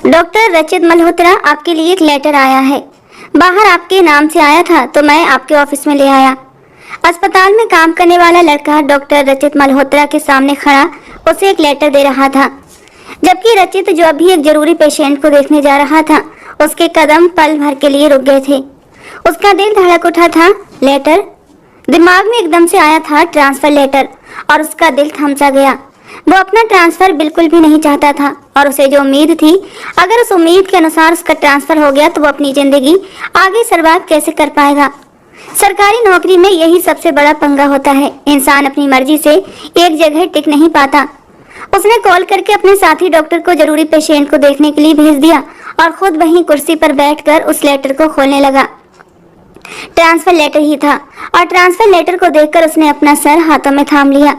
Doctor रचित मल्होत्रा, आपके लिए एक लेटर आया है। बाहर आपके नाम से आया था तो मैं आपके ऑफिस में ले आया। अस्पताल में काम करने वाला लड़का डॉक्टर रचित मल्होत्रा के सामने खड़ा उसे एक लेटर दे रहा था, जबकि रचित जो अभी एक जरूरी पेशेंट को देखने जा रहा था, उसके कदम पल भर के लिए रुक गए थे। उसका दिल धड़क उठा था। लेटर दिमाग में एकदम से आया था, ट्रांसफर लेटर, और उसका दिल थम सा गया। वो अपना ट्रांसफर बिल्कुल भी नहीं चाहता था और उसे जो उम्मीद थी, अगर उस उम्मीद के अनुसार उसका ट्रांसफर हो गया तो वो अपनी जिंदगी आगे सर्वाइव कैसे कर पाएगा। सरकारी नौकरी में यही सबसे बड़ा पंगा होता है, इंसान अपनी मर्जी से एक जगह टिक नहीं पाता। उसने कॉल करके अपने साथी डॉक्टर को जरूरी पेशेंट को देखने के लिए भेज दिया और खुद वहीं कुर्सी पर बैठकर उस लेटर को खोलने लगा। ट्रांसफर लेटर ही था और ट्रांसफर लेटर को देखकर उसने अपना सर हाथों में थाम लिया।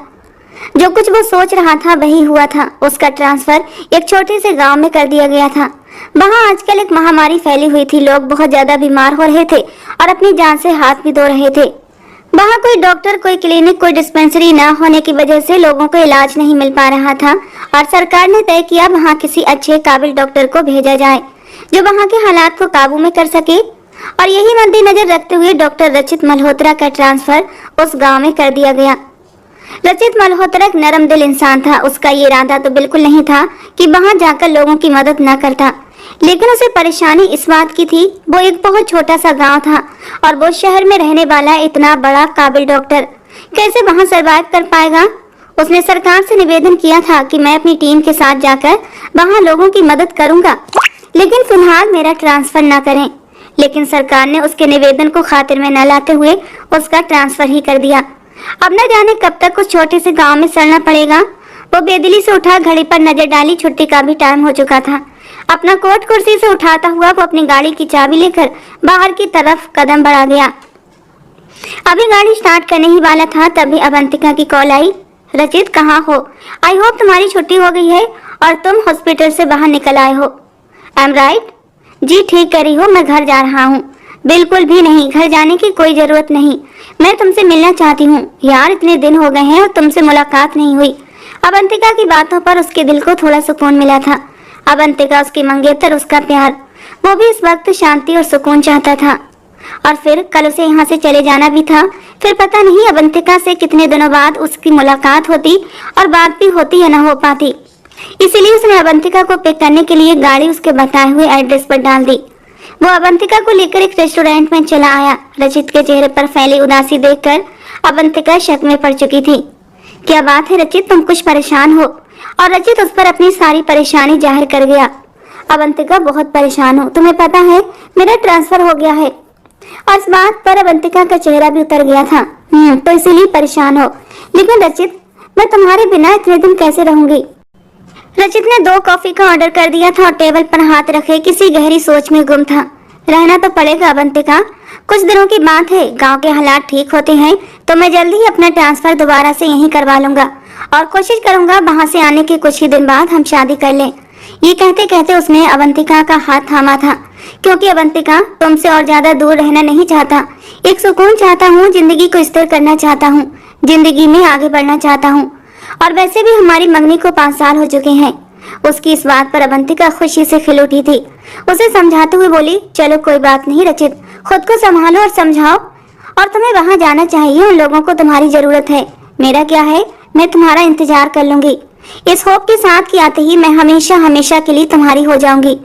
जो कुछ वो सोच रहा था वही हुआ था। उसका ट्रांसफर एक छोटे से गांव में कर दिया गया था। वहां आजकल एक महामारी फैली हुई थी, लोग बहुत ज्यादा बीमार हो रहे थे और अपनी जान से हाथ भी धो रहे थे। वहां कोई डॉक्टर, कोई क्लिनिक, कोई डिस्पेंसरी न होने की वजह से लोगों को इलाज नहीं मिल पा रहा था और सरकार ने तय किया वहां किसी अच्छे काबिल डॉक्टर को भेजा जाए जो वहां के हालात को काबू में कर सके। और यही मद्देनजर रखते हुए डॉक्टर रचित मल्होत्रा का ट्रांसफर उस गांव में कर दिया गया। रचित मल्होत्रा एक नरम दिल इंसान था। उसका ये इरादा तो बिल्कुल नहीं था कि वहां जाकर लोगों की मदद न करता, लेकिन उसे परेशानी इस बात की थी, वो एक बहुत छोटा सा गांव था और वो शहर में रहने वाला इतना बड़ा काबिल डॉक्टर कैसे वहां सरवाइव कर पाएगा। उसने सरकार से निवेदन किया था कि मैं अपनी टीम के साथ जाकर वहां लोगों की मदद करूंगा, लेकिन फिलहाल मेरा ट्रांसफर न करें। लेकिन सरकार ने उसके निवेदन को खातिर में न लाते हुए उसका ट्रांसफर ही कर दिया। अब न जाने कब तक उस छोटे से गांव में सड़ना पड़ेगा। वो बेदिली से उठा, घड़ी पर नजर डाली, छुट्टी का भी टाइम हो चुका था। अपना कोट कुर्सी से उठाता हुआ वो अपनी गाड़ी की चाबी लेकर बाहर की तरफ कदम बढ़ा गया। अभी गाड़ी स्टार्ट करने ही वाला था तभी अवंतिका की कॉल आई। रचित, कहाँ हो? आई होप तुम्हारी छुट्टी हो गई है और तुम हॉस्पिटल से बाहर निकल आए हो। I am right? जी ठीक करी हो, मैं घर जा रहा हूँ। बिल्कुल भी नहीं, घर जाने की कोई जरूरत नहीं, मैं तुमसे मिलना चाहती हूँ। यार इतने दिन हो गए हैं और तुमसे मुलाकात नहीं हुई। अवंतिका की बातों पर उसके दिल को थोड़ा सुकून मिला था। अवंतिका, उसकी मंगेतर, उसका प्यार, वो भी इस वक्त शांति और सुकून चाहता था। और फिर कल उसे यहाँ से चले जाना भी था। फिर पता नहीं अवंतिका से कितने दिनों बाद उसकी मुलाकात होती और बात भी होती या न हो पाती। इसीलिए उसने अवंतिका को पिक करने के लिए गाड़ी उसके बताए हुए एड्रेस पर डाल दी। वो अवंतिका को लेकर एक रेस्टोरेंट में चला आया। रचित के चेहरे पर फैली उदासी देखकर अवंतिका शक में पड़ चुकी थी। क्या बात है रचित, तुम कुछ परेशान हो? और रचित उस पर अपनी सारी परेशानी जाहिर कर गया। अवंतिका, बहुत परेशान हूँ, तुम्हें पता है मेरा ट्रांसफर हो गया है। और इस बात पर अवंतिका का चेहरा भी उतर गया था। तो इसीलिए परेशान हो। लेकिन रचित, मैं तुम्हारे बिना इतने दिन कैसे रहूंगी? रचित ने 2 कॉफी का ऑर्डर कर दिया था और टेबल पर हाथ रखे किसी गहरी सोच में गुम था। रहना तो पड़ेगा अवंतिका, कुछ दिनों की बात है, गांव के हालात ठीक होते हैं तो मैं जल्दी ही अपना ट्रांसफर दोबारा से यहीं करवा लूंगा और कोशिश करूंगा वहां से आने के कुछ ही दिन बाद हम शादी कर लें। ये कहते कहते उसने अवंतिका का हाथ थामा था, क्योंकि अवंतिका, तुमसे और ज्यादा दूर रहना नहीं चाहता। एक सुकून चाहता हूँ, जिंदगी को स्थिर करना चाहता हूँ, जिंदगी में आगे बढ़ना चाहता हूँ। और वैसे भी हमारी मंगनी को 5 साल हो चुके हैं। उसकी इस बात पर अवंतिका खुशी से खिल उठी थी। उसे समझाते हुए बोली, चलो कोई बात नहीं रचित, खुद को संभालो और समझाओ। और तुम्हें वहां जाना चाहिए, उन लोगों को तुम्हारी जरूरत है। मेरा क्या है, मैं तुम्हारा इंतजार कर लूंगी, इस होप के साथ कि आते ही मैं हमेशा हमेशा के लिए तुम्हारी हो जाऊंगी।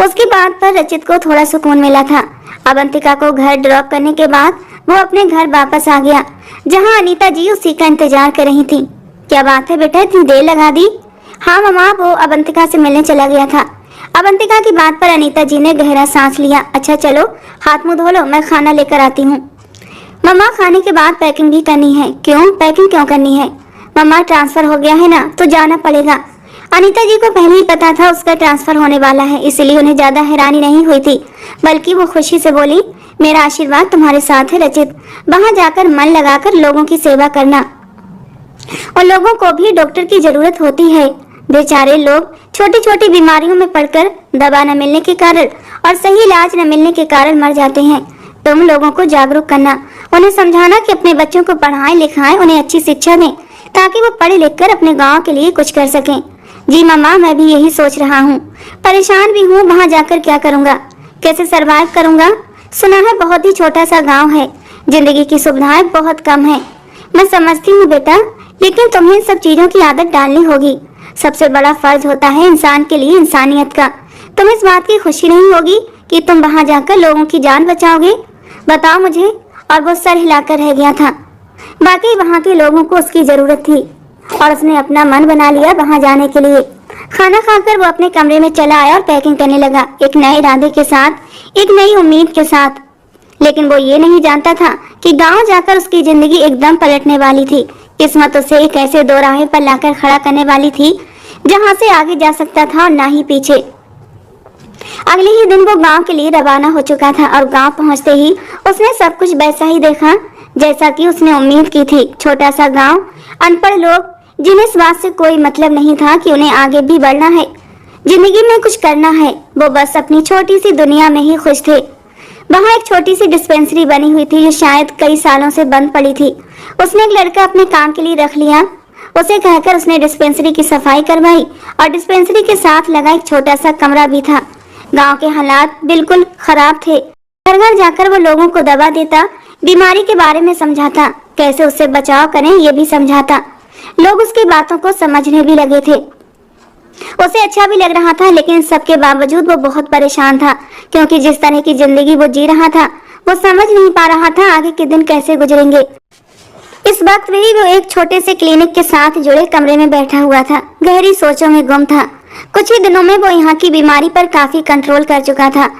उसकी बात पर रचित को थोड़ा सुकून मिला था। अवंतिका को घर ड्रॉप करने के बाद वो अपने घर वापस आ गया, जहाँ अनीता जी उसी का इंतजार कर रही थी। क्या बात है बेटा, इतनी देर लगा दी? हाँ मम्मा, वो अवंतिका से मिलने चला गया था। अवंतिका की बात पर अनीता जी ने गहरा सांस लिया। अच्छा चलो हाथ मुंह धो लो, मैं खाना लेकर आती हूँ। मम्मा, खाने के बाद पैकिंग भी करनी है। क्यों, पैकिंग क्यों करनी है? मम्मा, ट्रांसफर हो गया है ना तो जाना पड़ेगा। अनीता जी को पहले ही पता था उसका ट्रांसफर होने वाला है, इसलिए उन्हें ज्यादा हैरानी नहीं हुई थी, बल्कि वो खुशी से बोली, मेरा आशीर्वाद तुम्हारे साथ है रचित, वहां जाकर मन लगाकर लोगों की सेवा करना। और लोगों को भी डॉक्टर की जरूरत होती है। बेचारे लोग छोटी छोटी बीमारियों में पड़कर दवा न मिलने के कारण और सही इलाज न मिलने के कारण मर जाते हैं। तुम लोगों को जागरूक करना, उन्हें समझाना कि अपने बच्चों को पढ़ाएं लिखाएं, उन्हें अच्छी शिक्षा दें ताकि वो पढ़े लिख कर अपने गाँव के लिए कुछ कर सकें। जी मम्मा, मैं भी यही सोच रहा हूँ। परेशान भी हूँ, वहाँ जाकर क्या करूँगा, कैसे सरवाइव करूँगा। सुना है बहुत ही छोटा सा गांव है, जिंदगी की सुविधाएं बहुत कम है। मैं समझती हूँ बेटा, लेकिन तुम्हें इन सब चीजों की आदत डालनी होगी। सबसे बड़ा फर्ज होता है इंसान के लिए इंसानियत का। तुम्हें इस बात की खुशी नहीं होगी कि तुम वहाँ जाकर लोगों की जान बचाओगे? बताओ मुझे। और वो सर हिलाकर रह गया था। बाकी वहाँ के लोगों को उसकी जरूरत थी और उसने अपना मन बना लिया वहाँ जाने के लिए। खाना खाकर वो अपने कमरे में चला आया और पैकिंग करने लगा, एक नए इरादे के साथ, एक नई उम्मीद के साथ। लेकिन वो ये नहीं जानता था कि गांव जाकर उसकी जिंदगी एकदम पलटने वाली थी। किस्मत उसे एक ऐसे दोराहे पर लाकर खड़ा करने वाली थी जहां से आगे जा सकता था और ना ही पीछे। अगले ही दिन वो गांव के लिए रवाना हो चुका था और गांव पहुंचते ही उसने सब कुछ वैसा ही देखा जैसा कि उसने उम्मीद की थी। छोटा सा गांव, अनपढ़ लोग जिन्हें इस बात से कोई मतलब नहीं था कि उन्हें आगे भी बढ़ना है, जिंदगी में कुछ करना है। वो बस अपनी छोटी सी दुनिया में ही खुश थे। वहाँ एक छोटी सी डिस्पेंसरी बनी हुई थी जो शायद कई सालों से बंद पड़ी थी। उसने एक लड़का अपने काम के लिए रख लिया। उसे कहकर उसने डिस्पेंसरी की सफाई करवाई और डिस्पेंसरी के साथ लगा एक छोटा सा कमरा भी था। गांव के हालात बिल्कुल खराब थे। घर घर जाकर वो लोगों को दवा देता, बीमारी के बारे में समझाता, कैसे उससे बचाव करें ये भी समझाता। लोग उसकी बातों को समझने भी लगे थे। उसे अच्छा भी लग रहा था, लेकिन सबके बावजूद वो बहुत परेशान था, क्योंकि जिस तरह की जिंदगी वो जी रहा था वो समझ नहीं पा रहा था आगे के दिन कैसे गुजरेंगे। इस वक्त भी वो एक छोटे से क्लिनिक के साथ जुड़े कमरे में बैठा हुआ था, गहरी सोचों में गुम था। कुछ ही दिनों में वो यहाँ की बीमारी पर काफी कंट्रोल कर चुका था।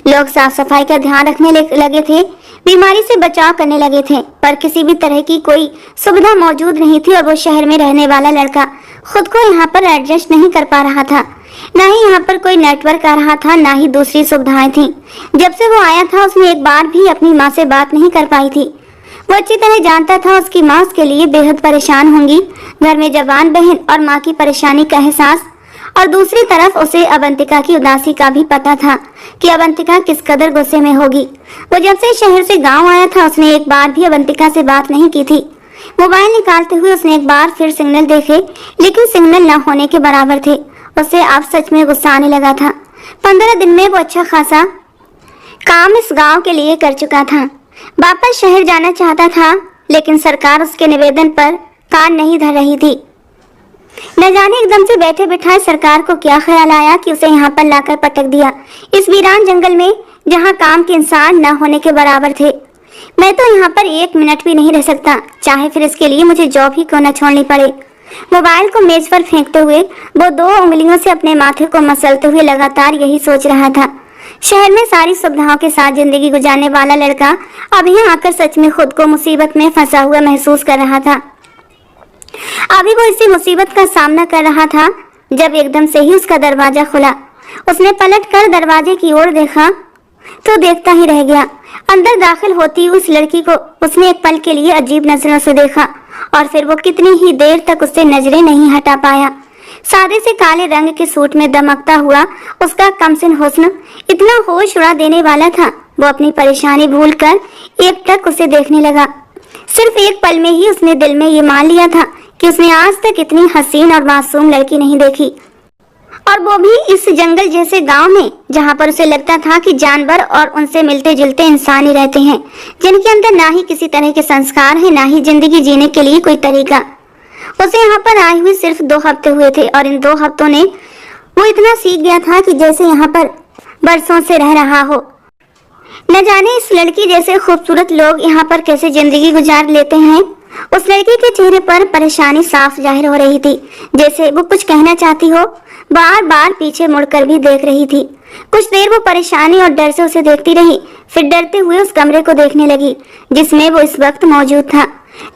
लोग साफ सफाई का ध्यान रखने लगे थे, बीमारी से बचाव करने लगे थे, पर किसी भी तरह की कोई सुविधा मौजूद नहीं थी और वो शहर में रहने वाला लड़का खुद को यहाँ पर एडजस्ट नहीं कर पा रहा था। ना ही यहाँ पर कोई नेटवर्क आ रहा था, ना ही दूसरी सुविधाएं थी। जब से वो आया था उसने एक बार भी अपनी माँ से बात नहीं कर पाई थी। वो अच्छी तरह जानता था उसकी माँ उसके लिए बेहद परेशान होंगी। घर में जवान बहन और माँ की परेशानी का एहसास, और दूसरी तरफ उसे अवंतिका की उदासी का भी पता था कि अवंतिका किस कदर गुस्से में होगी। वो जब से शहर से गांव आया था उसने एक बार भी अवंतिका से बात नहीं की थी। मोबाइल निकालते हुए उसने एक बार फिर सिग्नल देखे, लेकिन सिग्नल न होने के बराबर थे। उसे अब सच में गुस्सा आने लगा था। 15 दिन में वो अच्छा खासा काम इस गांव के लिए कर चुका था। वापस शहर जाना चाहता था, लेकिन सरकार उसके निवेदन पर कान नहीं धर रही थी। न जाने एकदम से बैठे बिठाए सरकार को क्या ख्याल आया कि उसे यहाँ पर लाकर पटक दिया, इस वीरान जंगल में जहाँ काम के इंसान न होने के बराबर थे। मैं तो यहाँ पर 1 मिनट भी नहीं रह सकता, चाहे फिर इसके लिए मुझे जॉब ही क्यों न छोड़नी पड़े। मोबाइल को मेज पर फेंकते हुए वो 2 उंगलियों से अपने माथे को मसलते हुए लगातार यही सोच रहा था। शहर में सारी सुविधाओं के साथ जिंदगी गुजारने वाला लड़का अब यहाँ आकर सच में खुद को मुसीबत में फंसा हुआ महसूस कर रहा था। अभी वो इसी मुसीबत का सामना कर रहा था जब एकदम से ही उसका दरवाजा खुला। उसने पलट कर दरवाजे की ओर देखा तो देखता ही रह गया। अंदर दाखिल होती उस लड़की को उसने एक पल के लिए अजीब नजरों से देखा और फिर वो कितनी ही देर तक उससे नजरें नहीं हटा पाया। सादे से काले रंग के सूट में दमकता हुआ उसका कमसिन हुस्न इतना होश उड़ा देने वाला था। वो अपनी परेशानी भूलकर एकटक उसे देखने लगा। सिर्फ एक पल में ही उसने दिल में ये मान लिया था कि उसने आज तक इतनी हसीन और मासूम लड़की नहीं देखी, और वो भी इस जंगल जैसे गांव में जहां पर उसे लगता था कि जानवर और उनसे मिलते जुलते इंसान ही रहते हैं, जिनके अंदर ना ही किसी तरह के संस्कार है, ना ही जिंदगी जीने के लिए कोई तरीका। उसे यहाँ पर आए हुए सिर्फ 2 हफ्ते हुए थे और इन 2 हफ्तों ने वो इतना सीख गया था कि जैसे यहाँ पर बरसों से रह रहा हो। न जाने इस लड़की जैसे खूबसूरत लोग यहाँ पर कैसे जिंदगी गुजार लेते हैं। उस लड़की के चेहरे पर परेशानी साफ जाहिर हो रही थी, जैसे वो कुछ कहना चाहती हो, बार बार पीछे मुड़कर भी देख रही थी। कुछ देर वो परेशानी और डर से उसे देखती रही, फिर डरते हुए उस कमरे को देखने लगी जिसमें वो इस वक्त मौजूद था।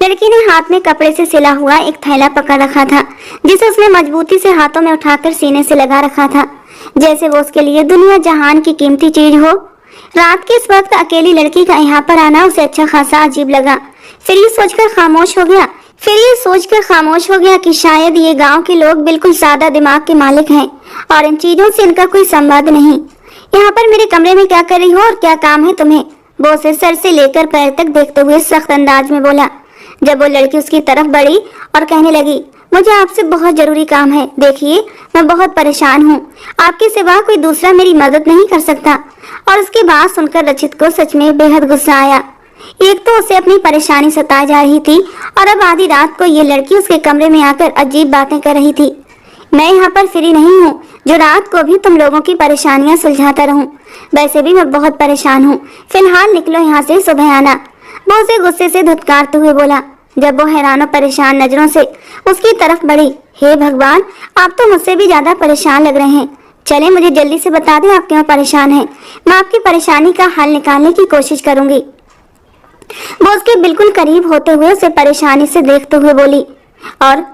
लड़की ने हाथ में कपड़े से सिला हुआ एक थैला पकड़ रखा था, जिसे उसने मजबूती से हाथों में उठाकर सीने से लगा रखा था, जैसे वो उसके लिए दुनिया जहान की कीमती चीज हो। रात के इस वक्त अकेली लड़की का यहाँ पर आना उसे अच्छा खासा अजीब लगा। फिर ये सोचकर खामोश हो गया कि शायद ये गांव के लोग बिल्कुल सादा दिमाग के मालिक हैं और इन चीजों से इनका कोई संबंध नहीं। यहाँ पर मेरे कमरे में क्या कर रही हो और क्या काम है तुम्हें? वो उसे सर से लेकर पैर तक देखते हुए सख्त अंदाज में बोला। जब वो लड़की उसकी तरफ बढ़ी और कहने लगी, मुझे आपसे बहुत जरूरी काम है। देखिए, मैं बहुत परेशान हूँ। आपके सिवा कोई दूसरा मेरी मदद नहीं कर सकता। और उसकी बात सुनकर रचित को सच में बेहद गुस्सा आया। एक तो उसे अपनी परेशानी सताई जा रही थी और अब आधी रात को ये लड़की उसके कमरे में आकर अजीब बातें कर रही थी। मैं यहाँ पर फ्री नहीं हूँ जो रात को भी तुम लोगों की परेशानियाँ सुलझाता रहूं। वैसे भी मैं बहुत परेशान हूँ। फिलहाल निकलो यहाँ से, सुबह आना। वो उसे गुस्से से धुतकारते हुए बोला। जब वो हैरान और परेशान नजरों से उसकी तरफ बढ़ी। हे भगवान, आप तो मुझसे भी ज्यादा परेशान लग रहे हैं। चले, मुझे जल्दी से बता दें आप क्यों परेशान हैं। मैं आपकी परेशानी का हल निकालने की कोशिश करूंगी। वो उसके बिल्कुल करीब होते हुए उसे परेशानी से देखते हुए बोली। और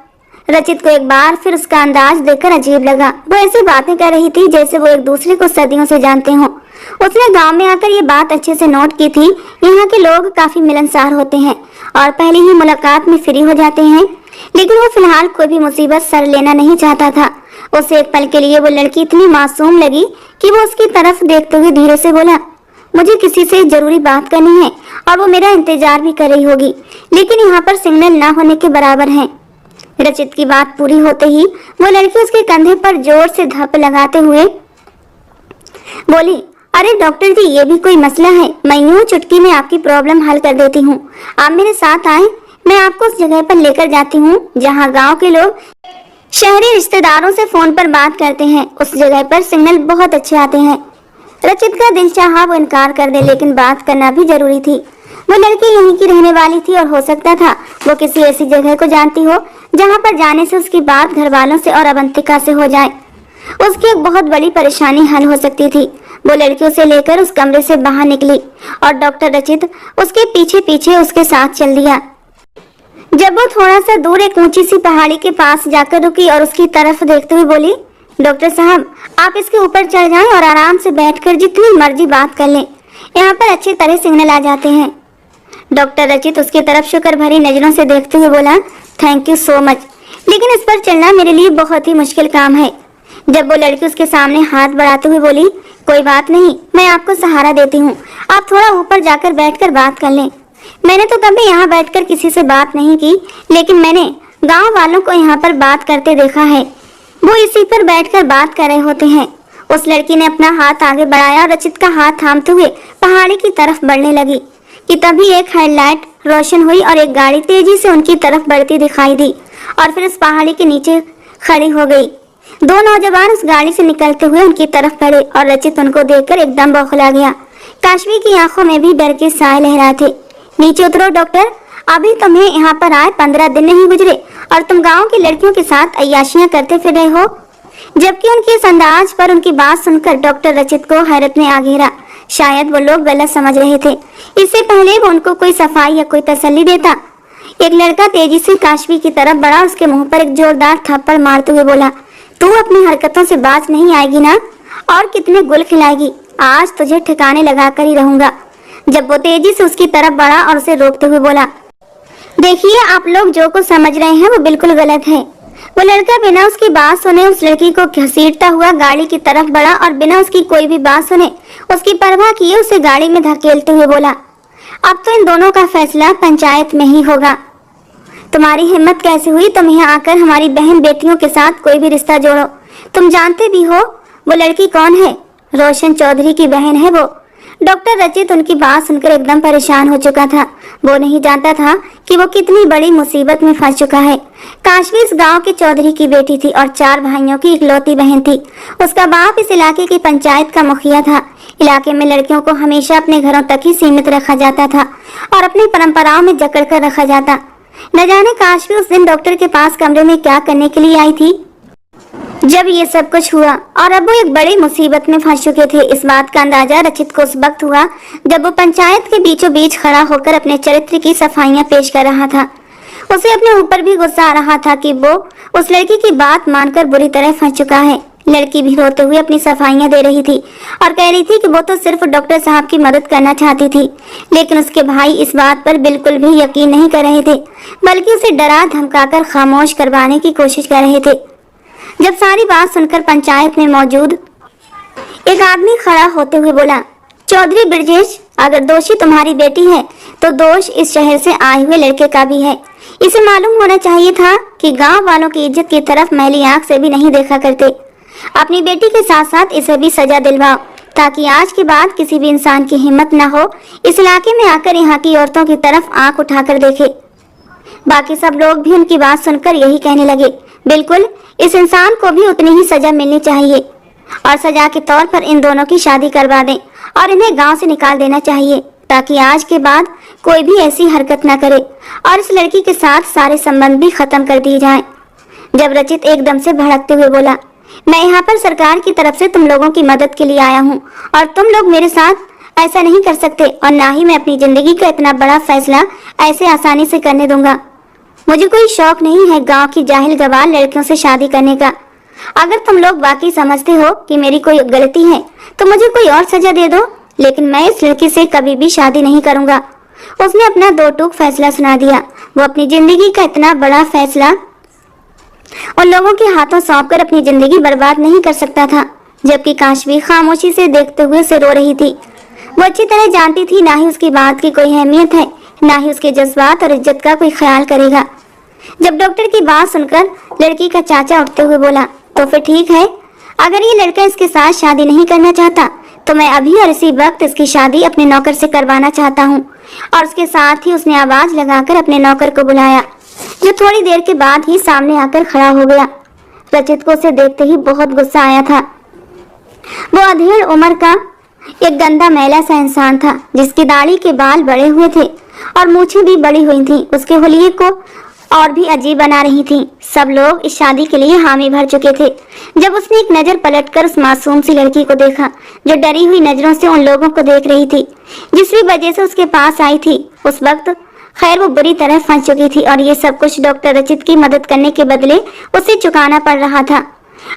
रचित को एक बार फिर उसका अंदाज देखकर अजीब लगा। वो ऐसी बातें कर रही थी जैसे वो एक दूसरे को सदियों से जानते हों। उसने गांव में आकर ये बात अच्छे से नोट की थी। यहाँ के लोग काफी मिलनसार होते हैं और पहली ही मुलाकात में फ्री हो जाते हैं। लेकिन वो फिलहाल कोई भी मुसीबत सर लेना नहीं चाहता था। उसे एक पल के लिए वो लड़की इतनी मासूम लगी कि वो उसकी तरफ देखते हुए धीरे से बोला। मुझे किसी से जरूरी बात करनी है और वो मेरा इंतजार भी कर रही होगी, लेकिन यहाँ पर सिग्नल ना होने के बराबर है। रचित की बात पूरी होते ही वो लड़की उसके कंधे पर जोर से धप लगाते हुए बोली। अरे डॉक्टर जी, ये भी कोई मसला है। मैं यूं चुटकी में आपकी प्रॉब्लम हल कर देती हूँ। आप मेरे साथ आए, मैं आपको उस जगह पर लेकर जाती हूँ जहाँ गांव के लोग शहरी रिश्तेदारों से फोन पर बात करते हैं। उस जगह पर सिग्नल बहुत अच्छे आते हैं। रचित का दिल चाहा वो इनकार कर दे, लेकिन बात करना भी जरूरी थी। वो लड़की यहीं की रहने वाली थी और हो सकता था वो किसी ऐसी जगह को जानती हो जहाँ पर जाने से उसकी बात घर वालों से और अवंतिका से हो जाए। उसकी एक बहुत बड़ी परेशानी हल हो सकती थी। वो लड़की उसे लेकर उस कमरे से बाहर निकली और डॉक्टर रचित उसके पीछे पीछे उसके साथ चल दिया। जब वो थोड़ा सा दूर एक ऊंची सी पहाड़ी के पास जाकर रुकी और उसकी तरफ देखते हुए बोली। डॉक्टर साहब, आप इसके ऊपर चढ़ जाएं और आराम से बैठकर जितनी मर्जी बात कर लें। यहाँ पर अच्छी तरह सिग्नल आ जाते हैं। डॉक्टर रचित उसकी तरफ शुक्र भरी नजरों से देखते हुए बोला। थैंक यू सो मच, लेकिन इस पर चलना मेरे लिए बहुत ही मुश्किल काम है। जब वो लड़की उसके सामने हाथ बढ़ाते हुए बोली। कोई बात नहीं, मैं आपको सहारा देती हूँ। आप थोड़ा ऊपर जाकर बैठकर बात कर लें। मैंने तो कभी यहाँ बैठकर किसी से बात नहीं की, लेकिन मैंने गांव वालों को यहाँ पर बात करते देखा है। वो इसी पर बैठकर बात कर रहे होते हैं। उस लड़की ने अपना हाथ आगे बढ़ाया और रचित का हाथ थामते हुए पहाड़ी की तरफ बढ़ने लगी कि तभी एक हेडलाइट रोशन हुई और एक गाड़ी तेजी से उनकी तरफ बढ़ती दिखाई दी और फिर उस पहाड़ी के नीचे खड़ी हो गई। दो नौजवान उस गाड़ी से निकलते हुए उनकी तरफ बढ़े और रचित उनको देखकर एकदम बौखला गया। काशवी की आंखों में भी डर के साए लहरा थे। नीचे उतरो डॉक्टर, अभी तुम्हें यहाँ पर आए 15 दिन नहीं गुजरे और तुम गांव की लड़कियों के साथ अय्याशियां करते फिर रहे हो। जबकि उनके इस अंदाज पर उनकी बात सुनकर डॉक्टर रचित को हैरत में आ घेरा। शायद वो लोग गलत समझ रहे थे। इससे पहले वो उनको कोई सफाई या कोई तसल्ली देता। एक लड़का तेजी से काशवी की तरफ बढ़ा, उसके मुंह पर एक जोरदार थप्पड़ मारते हुए बोला। तू अपनी हरकतों से बाज नहीं आएगी ना? और कितने गुल खिलाएगी? आज तुझे ठिकाने लगा कर ही रहूंगा। जब वो तेजी से उसकी तरफ बढ़ा और उसे रोकते हुए बोला। देखिए, आप लोग जो कुछ समझ रहे हैं वो बिल्कुल गलत है। वो लड़का बिना उसकी बात सुने उस लड़की को घसीटता हुआ गाड़ी की तरफ बढ़ा और बिना उसकी कोई भी बात सुने उसकी परवाह किए उसे गाड़ी में धकेलते हुए बोला। अब तो इन दोनों का फैसला पंचायत में ही होगा। तुम्हारी हिम्मत कैसे हुई तुम यहाँ आकर हमारी बहन बेटियों के साथ कोई भी रिश्ता जोड़ो? तुम जानते भी हो वो लड़की कौन है? रोशन चौधरी की बहन है वो। डॉक्टर रचित उनकी बात सुनकर एकदम परेशान हो चुका था। वो नहीं जानता था कि वो कितनी बड़ी मुसीबत में फंस चुका है। काशवी इस गांव के चौधरी की बेटी थी और 4 भाइयों की इकलौती बहन थी। उसका बाप इस इलाके की पंचायत का मुखिया था। इलाके में लड़कियों को हमेशा अपने घरों तक ही सीमित रखा जाता था और अपनी परंपराओं में जकड़ कर रखा जाता। न जाने काशवी उस दिन डॉक्टर के पास कमरे में क्या करने के लिए आई थी जब ये सब कुछ हुआ, और अब वो एक बड़ी मुसीबत में फंस चुके थे। इस बात का अंदाजा रचित को उस वक्त हुआ जब वो पंचायत के बीचों बीच खड़ा होकर अपने चरित्र की सफाइयां पेश कर रहा था। उसे अपने ऊपर भी गुस्सा आ रहा था कि वो उस लड़की की बात मानकर बुरी तरह फंस चुका है। लड़की भी रोते हुए अपनी सफाइयां दे रही थी और कह रही थी कि वो तो सिर्फ डॉक्टर साहब की मदद करना चाहती थी, लेकिन उसके भाई इस बात पर बिल्कुल भी यकीन नहीं कर रहे थे, बल्कि उसे डरा धमकाकर खामोश करवाने की कोशिश कर रहे थे। जब सारी बात सुनकर पंचायत में मौजूद एक आदमी खड़ा होते हुए बोला। चौधरी ब्रजेश, अगर दोषी तुम्हारी बेटी है तो दोष इस शहर से आए हुए लड़के का भी है। इसे मालूम होना चाहिए था कि गांव वालों की इज्जत की तरफ मैली आंख से भी नहीं देखा करते। अपनी बेटी के साथ साथ इसे भी सजा दिलवाओ, ताकि आज के बाद किसी भी इंसान की हिम्मत न हो इस इलाके में आकर यहाँ की औरतों की तरफ आंख उठाकर देखे। बाकी सब लोग भी उनकी बात सुनकर यही कहने लगे, बिल्कुल, इस इंसान को भी उतनी ही सजा मिलनी चाहिए और सजा के तौर पर इन दोनों की शादी करवा दें और इन्हें गांव से निकाल देना चाहिए, ताकि आज के बाद कोई भी ऐसी हरकत न करे और इस लड़की के साथ सारे संबंध भी खत्म कर दिए जाएं। जब रचित एकदम से भड़कते हुए बोला, मैं यहाँ पर सरकार की तरफ से तुम लोगों की मदद के लिए आया हूँ और तुम लोग मेरे साथ ऐसा नहीं कर सकते और ना ही मैं अपनी जिंदगी का इतना बड़ा फैसला ऐसे आसानी से करने दूंगा। मुझे कोई शौक नहीं है गांव की जाहिल गवार लड़कियों से शादी करने का। अगर तुम लोग वाकई समझते हो कि मेरी कोई गलती है तो मुझे कोई और सजा दे दो, लेकिन मैं इस लड़की से कभी भी शादी नहीं करूंगा। उसने अपना दो टूक फैसला सुना दिया। वो अपनी जिंदगी का इतना बड़ा फैसला उन लोगों के हाथों सौंपकर अपनी जिंदगी बर्बाद नहीं कर सकता था। जबकि काशवी खामोशी से देखते हुए उसे रो रही थी। वो अच्छी तरह जानती थी ना ही उसकी बात की कोई अहमियत है, ना ही उसके जज्बात और इज्जत का कोई ख्याल करेगा। जब डॉक्टर की बात सुनकर लड़की का चाचा उठते हुए बोला, तो फिर ठीक है, अगर ये लड़का इसके साथ शादी नहीं करना चाहता तो मैं अभी और इसी वक्त इसकी शादी अपने नौकर से करवाना चाहता हूँ। और उसके साथ ही उसने आवाज लगाकर अपने नौकर को बुलाया, जो थोड़ी देर के बाद ही सामने आकर खड़ा हो गया। रचित को उसे देखते ही बहुत गुस्सा आया था। वो अधेड़ उम्र का एक गंदा मैला सा इंसान था, जिसकी दाढ़ी के बाल बड़े हुए थे और मूछें भी बड़ी हुई थीं। उसके हुलिये को और भी अजीब बना रही थीं। सब लोग इस शादी के लिए हामी भर चुके थे। जब उसने एक नजर पलटकर उस मासूम सी लड़की को देखा, जो डरी हुई नजरों से उन लोगों को देख रही थी जिस भी वजह से उसके पास आई थी, उस वक्त खैर वो बुरी तरह फंस चुकी थी और ये सब कुछ डॉक्टर रचित की मदद करने के बदले उसे चुकाना पड़ रहा था।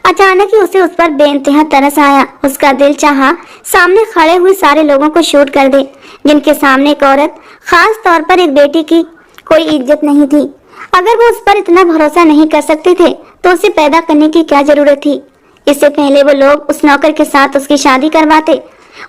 अचानक ही उसे उस पर बेइंतहा तरस आया। उसका दिल चाहा सामने खड़े हुए सारे लोगों को शूट कर दे, जिनके सामने एक औरत, खास तौर पर एक बेटी की कोई इज्जत नहीं थी। अगर वो उस पर इतना भरोसा नहीं कर सकते थे तो उसे पैदा करने की क्या जरूरत थी। इससे पहले वो लोग उस नौकर के साथ उसकी शादी करवाते।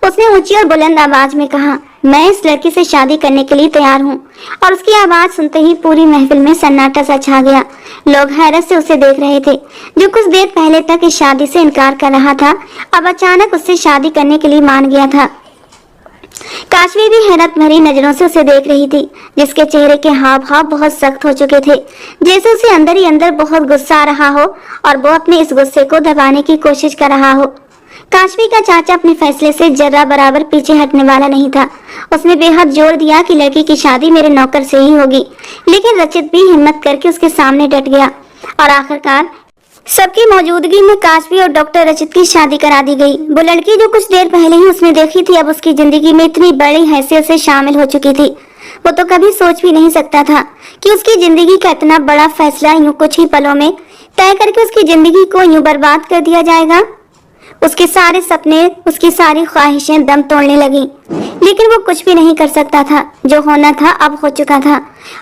उसने ऊंची और बुलंद आवाज में कहा, मैं इस लड़की से शादी करने के लिए तैयार हूँ। और उसकी आवाज सुनते ही पूरी महफिल में सन्नाटा सा छा गया। लोग हैरत से उसे देख रहे थे, जो कुछ देर पहले तक इस शादी से इनकार कर रहा था, अब अचानक उससे शादी करने के लिए मान गया था। काशवी भी हैरत भरी नजरों से उसे देख रही थी, जिसके चेहरे के हाव भाव बहुत सख्त हो चुके थे, जैसे उसे अंदर ही अंदर बहुत गुस्सा आ रहा हो और वो अपने इस गुस्से को दबाने की कोशिश कर रहा हो। काशवी का चाचा अपने फैसले से जरा बराबर पीछे हटने वाला नहीं था। उसने बेहद जोर दिया कि लड़की की शादी मेरे नौकर से ही होगी, लेकिन रचित भी हिम्मत करके उसके सामने डट गया और आखिरकार सबकी मौजूदगी में काशवी और डॉक्टर रचित की शादी करा दी गई। वो लड़की जो कुछ देर पहले ही उसने देखी थी, अब उसकी जिंदगी में इतनी बड़ी हैसियत से शामिल हो चुकी थी। वो तो कभी सोच भी नहीं सकता था कि उसकी जिंदगी का इतना बड़ा फैसला यूं कुछ ही पलों में तय करके उसकी जिंदगी को यूं बर्बाद कर दिया जाएगा। उसके सारे सपने, उसकी सारी ख्वाहिशें दम तोड़ने लगी, लेकिन वो कुछ भी नहीं कर सकता था। जो होना था अब हो चुका था।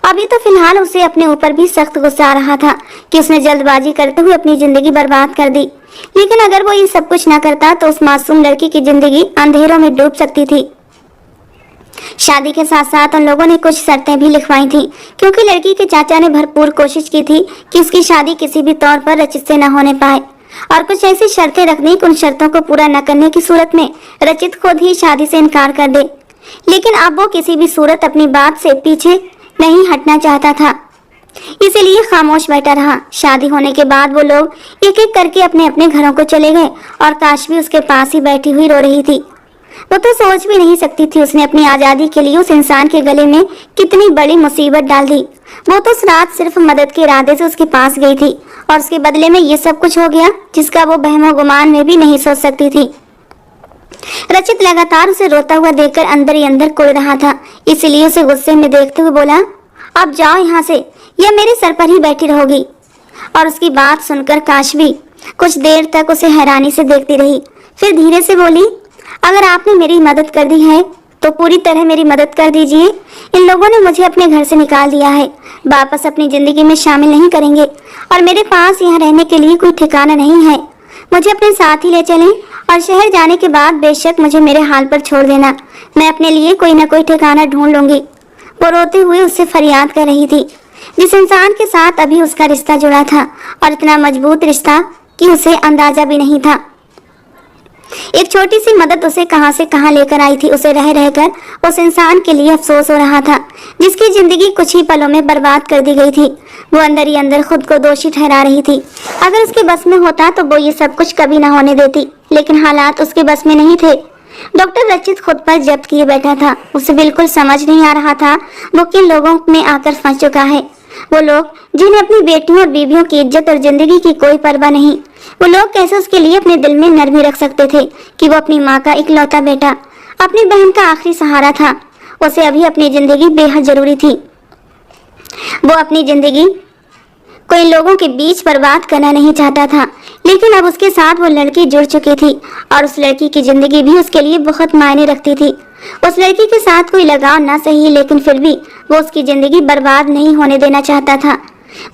अभी तो फिलहाल उसे अपने ऊपर भी सख्त गुस्सा आ रहा था कि उसने जल्दबाजी करते हुए अपनी जिंदगी बर्बाद कर दी। लेकिन अगर वो ये सब कुछ न करता तो उस मासूम लड़की की जिंदगी अंधेरों में डूब सकती थी। शादी के साथ साथ उन लोगों ने कुछ शर्तें भी लिखवाई थी, क्योंकि लड़की के चाचा ने भरपूर कोशिश की थी कि उसकी शादी किसी भी तौर पर रचित से न होने पाए, और कुछ ऐसी शर्तें रखनी कि उन शर्तों को पूरा न करने की सूरत में रचित खुद ही शादी से इनकार कर दे। लेकिन अब वो किसी भी सूरत अपनी बात से पीछे नहीं हटना चाहता था, इसीलिए खामोश बैठा रहा। शादी होने के बाद वो लोग एक एक करके अपने अपने घरों को चले गए और काशवी उसके पास ही बैठी हुई रो रही थी। वो तो सोच भी नहीं सकती थी उसने अपनी आजादी के लिए उस इंसान के गले में कितनी बड़ी मुसीबत डाल दी। वो तो उस रात सिर्फ मदद के इरादे से उसके पास गई थी और उसके बदले में ये सब कुछ हो गया जिसका वो बहमो गुमान में भी नहीं सोच सकती थी। रचित लगातार उसे रोता हुआ देखकर अंदर ही अंदर कुड़ रहा था, इसलिए उसे गुस्से में देखते हुए बोला, अब जाओ यहाँ से, या मेरे सर पर ही बैठी रहोगी। और उसकी बात सुनकर काशवी कुछ देर तक उसे हैरानी से देखती रही, फिर धीरे से बोली, अगर आपने मेरी मदद कर दी है तो पूरी तरह मेरी मदद कर दीजिए। इन लोगों ने मुझे अपने घर से निकाल दिया है, वापस अपनी जिंदगी में शामिल नहीं करेंगे और मेरे पास यहाँ रहने के लिए कोई ठिकाना नहीं है। मुझे अपने साथ ही ले चलें और शहर जाने के बाद बेशक मुझे मेरे हाल पर छोड़ देना, मैं अपने लिए कोई न कोई ठिकाना ढूंढ लूंगी। वो रोते हुए उससे फरियाद कर रही थी। जिस इंसान के साथ अभी उसका रिश्ता जुड़ा था, और इतना मजबूत रिश्ता कि उसे अंदाजा भी नहीं था। एक छोटी सी मदद उसे कहां से कहां लेकर आई थी। उसे रह रहकर उस इंसान के लिए अफसोस हो रहा था जिसकी जिंदगी कुछ ही पलों में बर्बाद कर दी गई थी। वो अंदर ही अंदर खुद को दोषी ठहरा रही थी। अगर उसके बस में होता तो वो ये सब कुछ कभी ना होने देती, लेकिन हालात उसके बस में नहीं थे। डॉक्टर रचित खुद पर जब्त किए बैठा था। उसे बिल्कुल समझ नहीं आ रहा था वो किन लोगों में आकर फंस चुका है। वो लोग जिन्हें अपनी बेटियों और बीवियों की इज्जत और जिंदगी की कोई परवाह नहीं। वो लोग कैसे उसके लिए अपने दिल में नरमी रख सकते थे कि वो अपनी माँ का इकलौता बेटा, अपनी बहन का आखिरी सहारा था। उसे अभी अपनी जिंदगी बेहद जरूरी थी। वो अपनी जिंदगी कोई लोगों के बीच बर्बाद करना नहीं चाहता था, लेकिन अब उसके साथ वो लड़की जुड़ चुकी थी और उस लड़की की जिंदगी भी उसके लिए बहुत मायने रखती थी। उस लड़की के साथ कोई लगाव ना सही, लेकिन फिर भी वो उसकी जिंदगी बर्बाद नहीं होने देना चाहता था।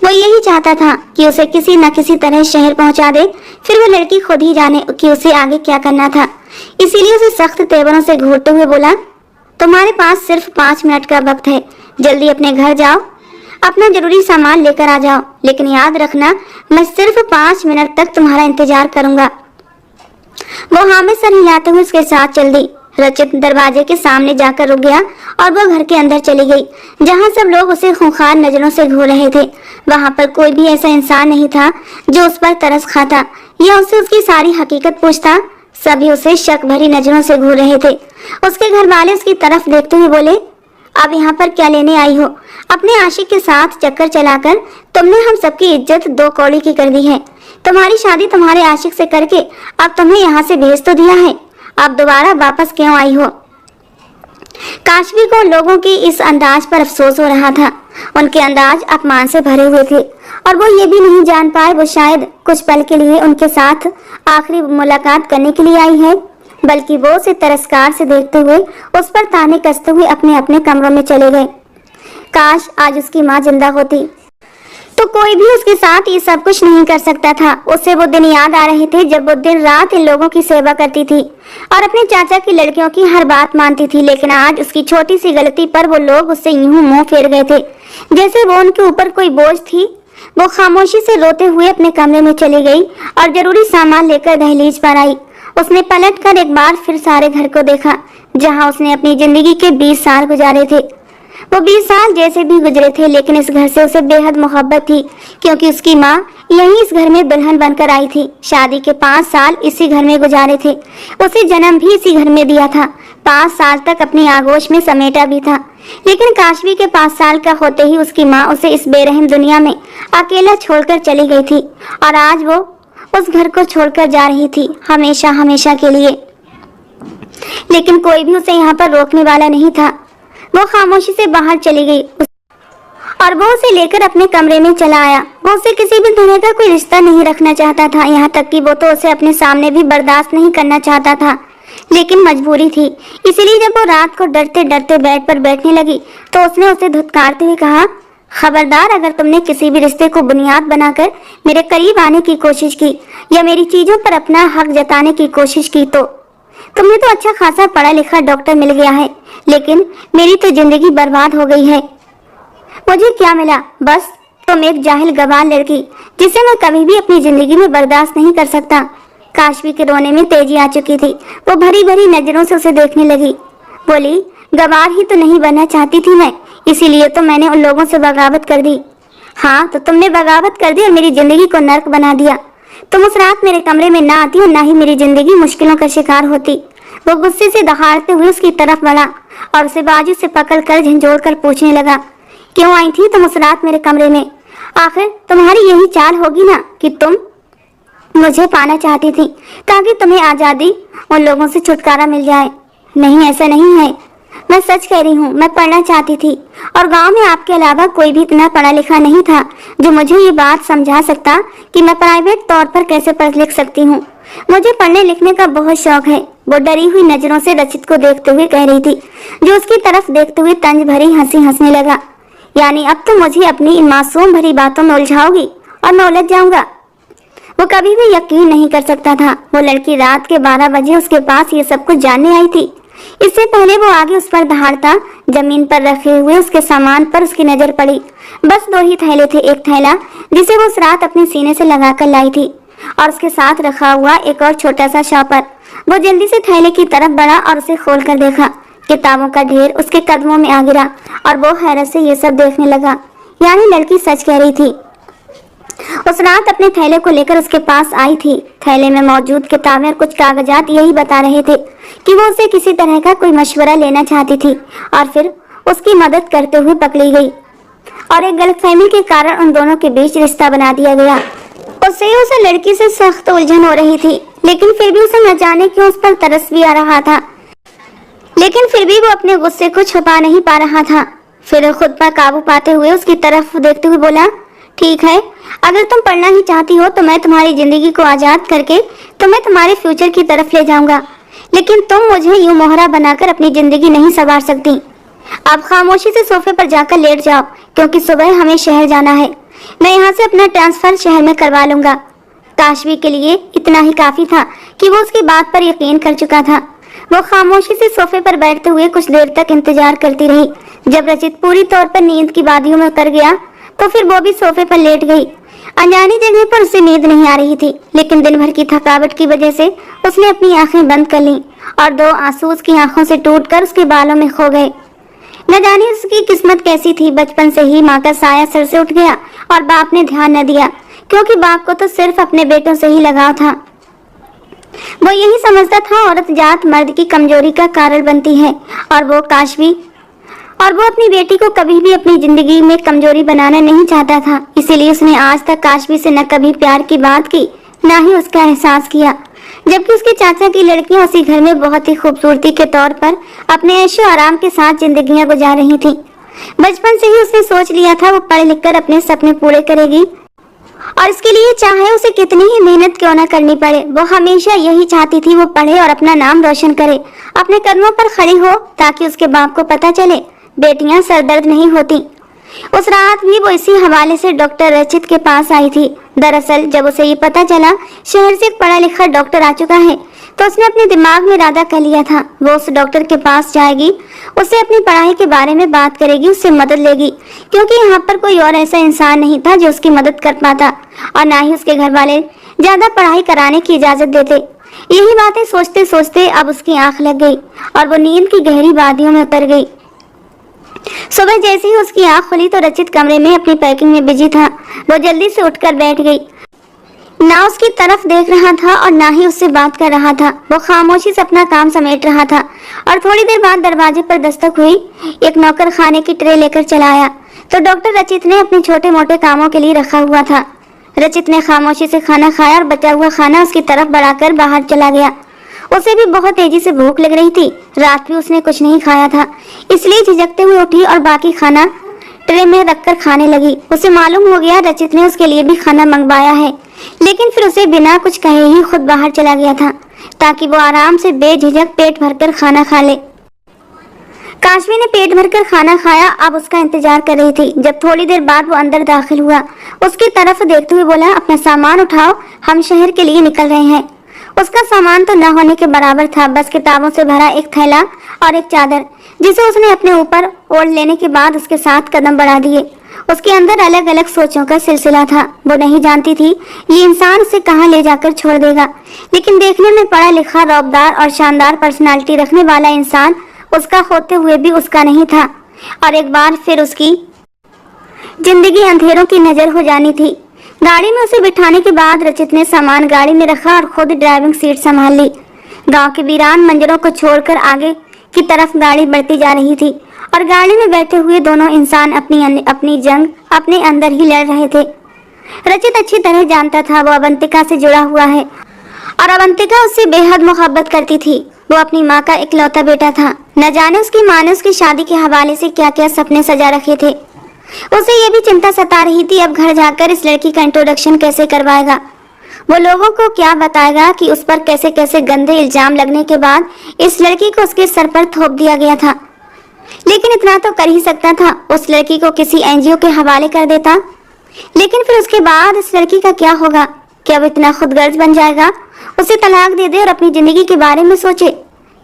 वो यही चाहता था कि उसे किसी न किसी तरह शहर पहुंचा दे, फिर वो लड़की खुद ही जाने कि उसे आगे क्या करना था। इसीलिए उसे सख्त तेवरों से घूरते हुए बोला, तुम्हारे पास सिर्फ 5 मिनट का वक्त है, जल्दी अपने घर जाओ, अपना जरूरी सामान लेकर आ जाओ, लेकिन याद रखना मैं सिर्फ 5 मिनट तक तुम्हारा इंतजार करूंगा। वो हाँ में सर हिलाते हुए उसके साथ चल दी। रचित दरवाजे के सामने जाकर रुक गया और वो घर के अंदर चली गई, जहाँ सब लोग उसे खूंखार नजरों से घूर रहे थे। वहाँ पर कोई भी ऐसा इंसान नहीं था जो उस पर तरस खाता या उसे उसकी सारी हकीकत पूछता। सभी उसे शक भरी नजरों से घूर रहे थे। उसके घर वाले उसकी तरफ देखते हुए बोले, अब यहाँ पर क्या लेने आई हो? अपने आशिक के साथ चक्कर चलाकर तुमने हम सबकी इज्जत 2 कौड़ी की कर दी है। तुम्हारी शादी तुम्हारे आशिक से करके अब तुम्हें यहाँ से भेज तो दिया है, अब दोबारा वापस क्यों आई हो? काशवी को लोगों के इस अंदाज पर अफसोस हो रहा था। उनके अंदाज अपमान से भरे हुए थे और वो ये भी नहीं जान पाए वो शायद कुछ पल के लिए उनके साथ आखिरी मुलाकात करने के लिए आई है, बल्कि वो उसे तिरस्कार से देखते हुए उस पर ताने कसते हुए अपने अपने कमरों में चले गए। काश आज उसकी माँ जिंदा होती तो कोई भी उसके साथ ये सब कुछ नहीं कर सकता था। उसे वो दिन याद आ रहे थे जब वो दिन रात इन लोगों की सेवा करती थी और अपने चाचा की लड़कियों की हर बात मानती थी, लेकिन आज उसकी छोटी सी गलती पर वो लोग उससे यूं मुंह फेर गए थे जैसे वो उनके ऊपर कोई बोझ थी। वो खामोशी से रोते हुए अपने कमरे में चली गई और जरूरी सामान लेकर दहलीज पर आई। उसने पलट कर एक बार फिर सारे घर को देखा जहाँ उसने अपनी जिंदगी के 20 साल गुजारे थे। वो 20 साल जैसे भी गुजरे थे, लेकिन इस घर से उसे बेहद मोहब्बत थी, क्योंकि उसकी माँ यहीं इस घर में दुल्हन बनकर आई थी। शादी के 5 साल इसी घर में गुजारे थे। उसे जन्म भी इसी घर में दिया था। 5 साल तक अपनी आगोश में समेटा भी था, लेकिन काशवी के 5 साल का होते ही उसकी माँ उसे इस बेरहम दुनिया में अकेला छोड़कर चली गई थी और आज वो उस घर को छोड़कर जा रही थी, हमेशा हमेशा के लिए। लेकिन कोई भी उसे यहाँ पर रोकने वाला नहीं था। वो खामोशी से बाहर चली गई और वो उसे लेकर अपने कमरे में चला आया। वो उसे किसी भी तरह का कोई रिश्ता नहीं रखना चाहता था, यहाँ तक कि वो तो उसे अपने सामने भी बर्दाश्त नहीं करना चाहता था, लेकिन मजबूरी थी। इसीलिए जब वो रात को डरते डरते बेड पर बैठने लगी तो उसने उसे धुतकारते हुए कहा, खबरदार, अगर तुमने किसी भी रिश्ते को बुनियाद बनाकर मेरे करीब आने की कोशिश की या मेरी चीजों पर अपना हक जताने की कोशिश की तो तुम्हें तो अच्छा खासा पढ़ा लिखा डॉक्टर मिल गया है, लेकिन मेरी तो जिंदगी बर्बाद हो गई है। मुझे क्या मिला? बस तुम एक जाहिल गवार लड़की जिसे मैं कभी भी अपनी जिंदगी में बर्दाश्त नहीं कर सकता। काशवी के रोने में तेजी आ चुकी थी। वो भरी भरी नजरों से उसे देखने लगी। बोली, गवार ही तो नहीं बनना चाहती थी मैं, इसीलिए तो मैंने उन लोगों से बगावत कर दी। हाँ, तो तुमने बगावत कर दी और मेरी जिंदगी को नर्क बना दिया। तुम उस रात मेरे कमरे में ना आती और ना ही मेरी जिंदगी मुश्किलों का शिकार होती। वो गुस्से से दहाड़ते हुए उसकी तरफ बढ़ा और उसे बाजू से पकड़कर झंझोड़ कर पूछने लगा, क्यों आई थी तुम उस रात मेरे कमरे में? आखिर तुम्हारी यही चाल होगी ना कि तुम मुझे पाना चाहती थी ताकि तुम्हें आजादी उन लोगों से छुटकारा मिल जाए। नहीं, ऐसा नहीं है। मैं सच कह रही हूँ, मैं पढ़ना चाहती थी और गांव में आपके अलावा कोई भी इतना पढ़ा लिखा नहीं था जो मुझे ये बात समझा सकता कि मैं प्राइवेट तौर पर कैसे पढ़ लिख सकती हूँ। मुझे पढ़ने लिखने का बहुत शौक है। वो डरी हुई नजरों से रचित को देखते हुए कह रही थी, जो उसकी तरफ देखते हुए तंज भरी हंसी हंसने लगा। यानी अब तो मुझे अपनी इन मासूम भरी बातों में उलझाओगी और मैं उलझ जाऊंगा। वो कभी भी यकीन नहीं कर सकता था। वो लड़की रात के 12 बजे उसके पास ये सब कुछ जानने आई थी। इससे पहले वो आगे उस पर दहाड़ता जमीन पर रखे हुए उसके सामान पर उसकी नजर पड़ी। बस 2 ही थैले थे। एक थैला जिसे वो उस रात अपने सीने से लगाकर लाई थी और उसके साथ रखा हुआ एक और छोटा सा शॉपर। वो जल्दी से थैले की तरफ बढ़ा और उसे खोल कर देखा। किताबों का ढेर उसके कदमों में आ गिरा और वो हैरत से ये सब देखने लगा। यानी लड़की सच कह रही थी। उस रात अपने थैले को लेकर उसके पास आई थी। थैले में मौजूद किताबें और कुछ कागजात यही बता रहे थे कि वो उसे किसी तरह का कोई मशवरा लेना चाहती थी और फिर उसकी मदद करते हुए पकड़ी गई और एक गलतफहमी के कारण उन दोनों के बीच रिश्ता बना दिया गया। उसे लड़की से सख्त उलझन हो रही थी, लेकिन फिर भी उसे न जाने क्यों उस पर तरस भी आ रहा था। लेकिन फिर भी वो अपने गुस्से को छुपा नहीं पा रहा था। फिर खुद पर काबू पाते हुए उसकी तरफ देखते हुए बोला, ठीक है, अगर तुम पढ़ना ही चाहती हो तो मैं तुम्हारी जिंदगी को आजाद करके तुम्हें तुम्हारे फ्यूचर की तरफ ले जाऊंगा, लेकिन तुम मुझे यूं मोहरा बनाकर अपनी जिंदगी नहीं संवार सकती। अब खामोशी से सोफे पर जाकर लेट जाओ, क्योंकि सुबह हमें शहर जाना है। मैं यहाँ से अपना ट्रांसफर शहर में करवा लूंगा। काशवी के लिए इतना ही काफी था कि वो उसकी बात पर यकीन कर चुका था। वो खामोशी से सोफे पर बैठते हुए कुछ देर तक इंतजार करती रही। जब रचित पूरी तौर पर नींद की वादियों में उतर गया तो फिर वो भी सोफे पर लेट गई। अनजानी जगह पर उसे नींद नहीं आ रही थी, लेकिन दिन भर की थकावट की वजह से उसने अपनी आंखें बंद कर लीं और 2 आंसू उसकी आंखों से टूटकर उसके बालों में खो गए। न जाने उसकी किस्मत कैसी थी। बचपन से ही माँ का साया सर से उठ गया और बाप ने ध्यान न दिया, क्योंकि बाप को तो सिर्फ अपने बेटों से ही लगाव था। वो यही समझता था औरत जात मर्द की कमजोरी का कारण बनती है और वो अपनी बेटी को कभी भी अपनी जिंदगी में कमजोरी बनाना नहीं चाहता था। इसीलिए उसने आज तक काशवी से न कभी प्यार की बात की, न ही उसका एहसास किया। जबकि उसके चाचा की लड़कियां उसी घर में बहुत ही खूबसूरती के तौर पर अपने ऐशो आराम के साथ जिंदगियां गुजार रही थीं। बचपन से ही उसने सोच लिया था वो पढ़ लिख कर अपने सपने पूरे करेगी और इसके लिए चाहे उसे कितनी ही मेहनत क्यों न करनी पड़े। वो हमेशा यही चाहती थी वो पढ़े और अपना नाम रोशन करे, अपने कदमों पर खड़ी हो, ताकि उसके बाप को पता चले बेटियां सरदर्द नहीं होती। उस रात भी वो इसी हवाले से डॉक्टर रचित के पास आई थी। दरअसल जब उसे ये पता चला शहर से एक पढ़ा लिखा डॉक्टर आ चुका है, तो उसने अपने दिमाग में इरादा कर लिया था वो उस डॉक्टर के पास जाएगी, उससे अपनी पढ़ाई के बारे में बात करेगी, उससे मदद लेगी, क्योंकि यहाँ पर कोई और ऐसा इंसान नहीं था जो उसकी मदद कर पाता और ना ही उसके घर वाले ज्यादा पढ़ाई कराने की इजाजत देते। यही बातें सोचते सोचते अब उसकी आंख लग गई और वो नींद की गहरी वादियों में उतर गई। सुबह जैसे ही उसकी आंख खुली तो रचित कमरे में अपनी पैकिंग में बिजी था। वो जल्दी से उठकर बैठ गई, ना उसकी तरफ देख रहा था और ना ही उससे बात कर रहा था। वो खामोशी से अपना काम समेट रहा था और थोड़ी देर बाद दरवाजे पर दस्तक हुई। एक नौकर खाने की ट्रे लेकर चला आया तो डॉक्टर रचित ने अपने छोटे मोटे कामों के लिए रखा हुआ था। रचित ने खामोशी से खाना खाया और बचा हुआ खाना उसकी तरफ बढ़ाकर बाहर चला गया। उसे भी बहुत तेजी से भूख लग रही थी। रात भी उसने कुछ नहीं खाया था, इसलिए झिझकते हुए उठी और बाकी खाना ट्रे में रखकर खाने लगी। उसे मालूम हो गया रचित ने उसके लिए भी खाना मंगवाया है, लेकिन फिर उसे बिना कुछ कहे ही खुद बाहर चला गया था ताकि वो आराम से बेझिझक पेट भरकर खाना खा ले। काशवी ने पेट भरकर खाना खाया, अब उसका इंतजार कर रही थी। जब थोड़ी देर बाद वो अंदर दाखिल हुआ, उसकी तरफ देखते हुए बोला, अपना सामान उठाओ, हम शहर के लिए निकल रहे हैं। उसका सामान तो न होने के बराबर था, बस किताबों से भरा एक थैला और एक चादर, जिसे उसने अपने ऊपर ओढ़ लेने के बाद उसके साथ कदम बढ़ा दिए। उसके अंदर अलग अलग सोचों का सिलसिला था। वो नहीं जानती थी ये इंसान उसे कहाँ ले जाकर छोड़ देगा, लेकिन देखने में पढ़ा लिखा, रौबदार और शानदार पर्सनालिटी रखने वाला इंसान उसका होते हुए भी उसका नहीं था और एक बार फिर उसकी जिंदगी अंधेरों की नजर हो जानी थी। गाड़ी में उसे बिठाने के बाद रचित ने सामान गाड़ी में रखा और खुद ड्राइविंग सीट संभाल ली। गांव के वीरान मंजरों को छोड़कर आगे की तरफ गाड़ी बढ़ती जा रही थी और गाड़ी में बैठे हुए दोनों इंसान अपनी जंग अपने अंदर ही लड़ रहे थे। रचित अच्छी तरह जानता था वो अवंतिका से जुड़ा हुआ है और अवंतिका उससे बेहद मोहब्बत करती थी। वो अपनी माँ का इकलौता बेटा था। न जाने उसकी माँ ने उसकी शादी के हवाले से क्या क्या सपने सजा रखे थे। उसे ये भी चिंता सता रही थी अब घर जाकर इस लड़की का इंट्रोडक्शन कैसे करवाएगा। वो लोगों को क्या बताएगा कि उस पर कैसे कैसे गंदे इल्जाम लगने के बाद इस लड़की को उसके सर पर थोप दिया गया था। लेकिन इतना तो कर ही सकता था, उस लड़की को किसी एनजीओ के हवाले कर देता। लेकिन फिर उसके बाद इस लड़की का क्या होगा? क्या वो इतना खुदगर्ज बन जाएगा, उसे तलाक दे दे और अपनी जिंदगी के बारे में सोचे?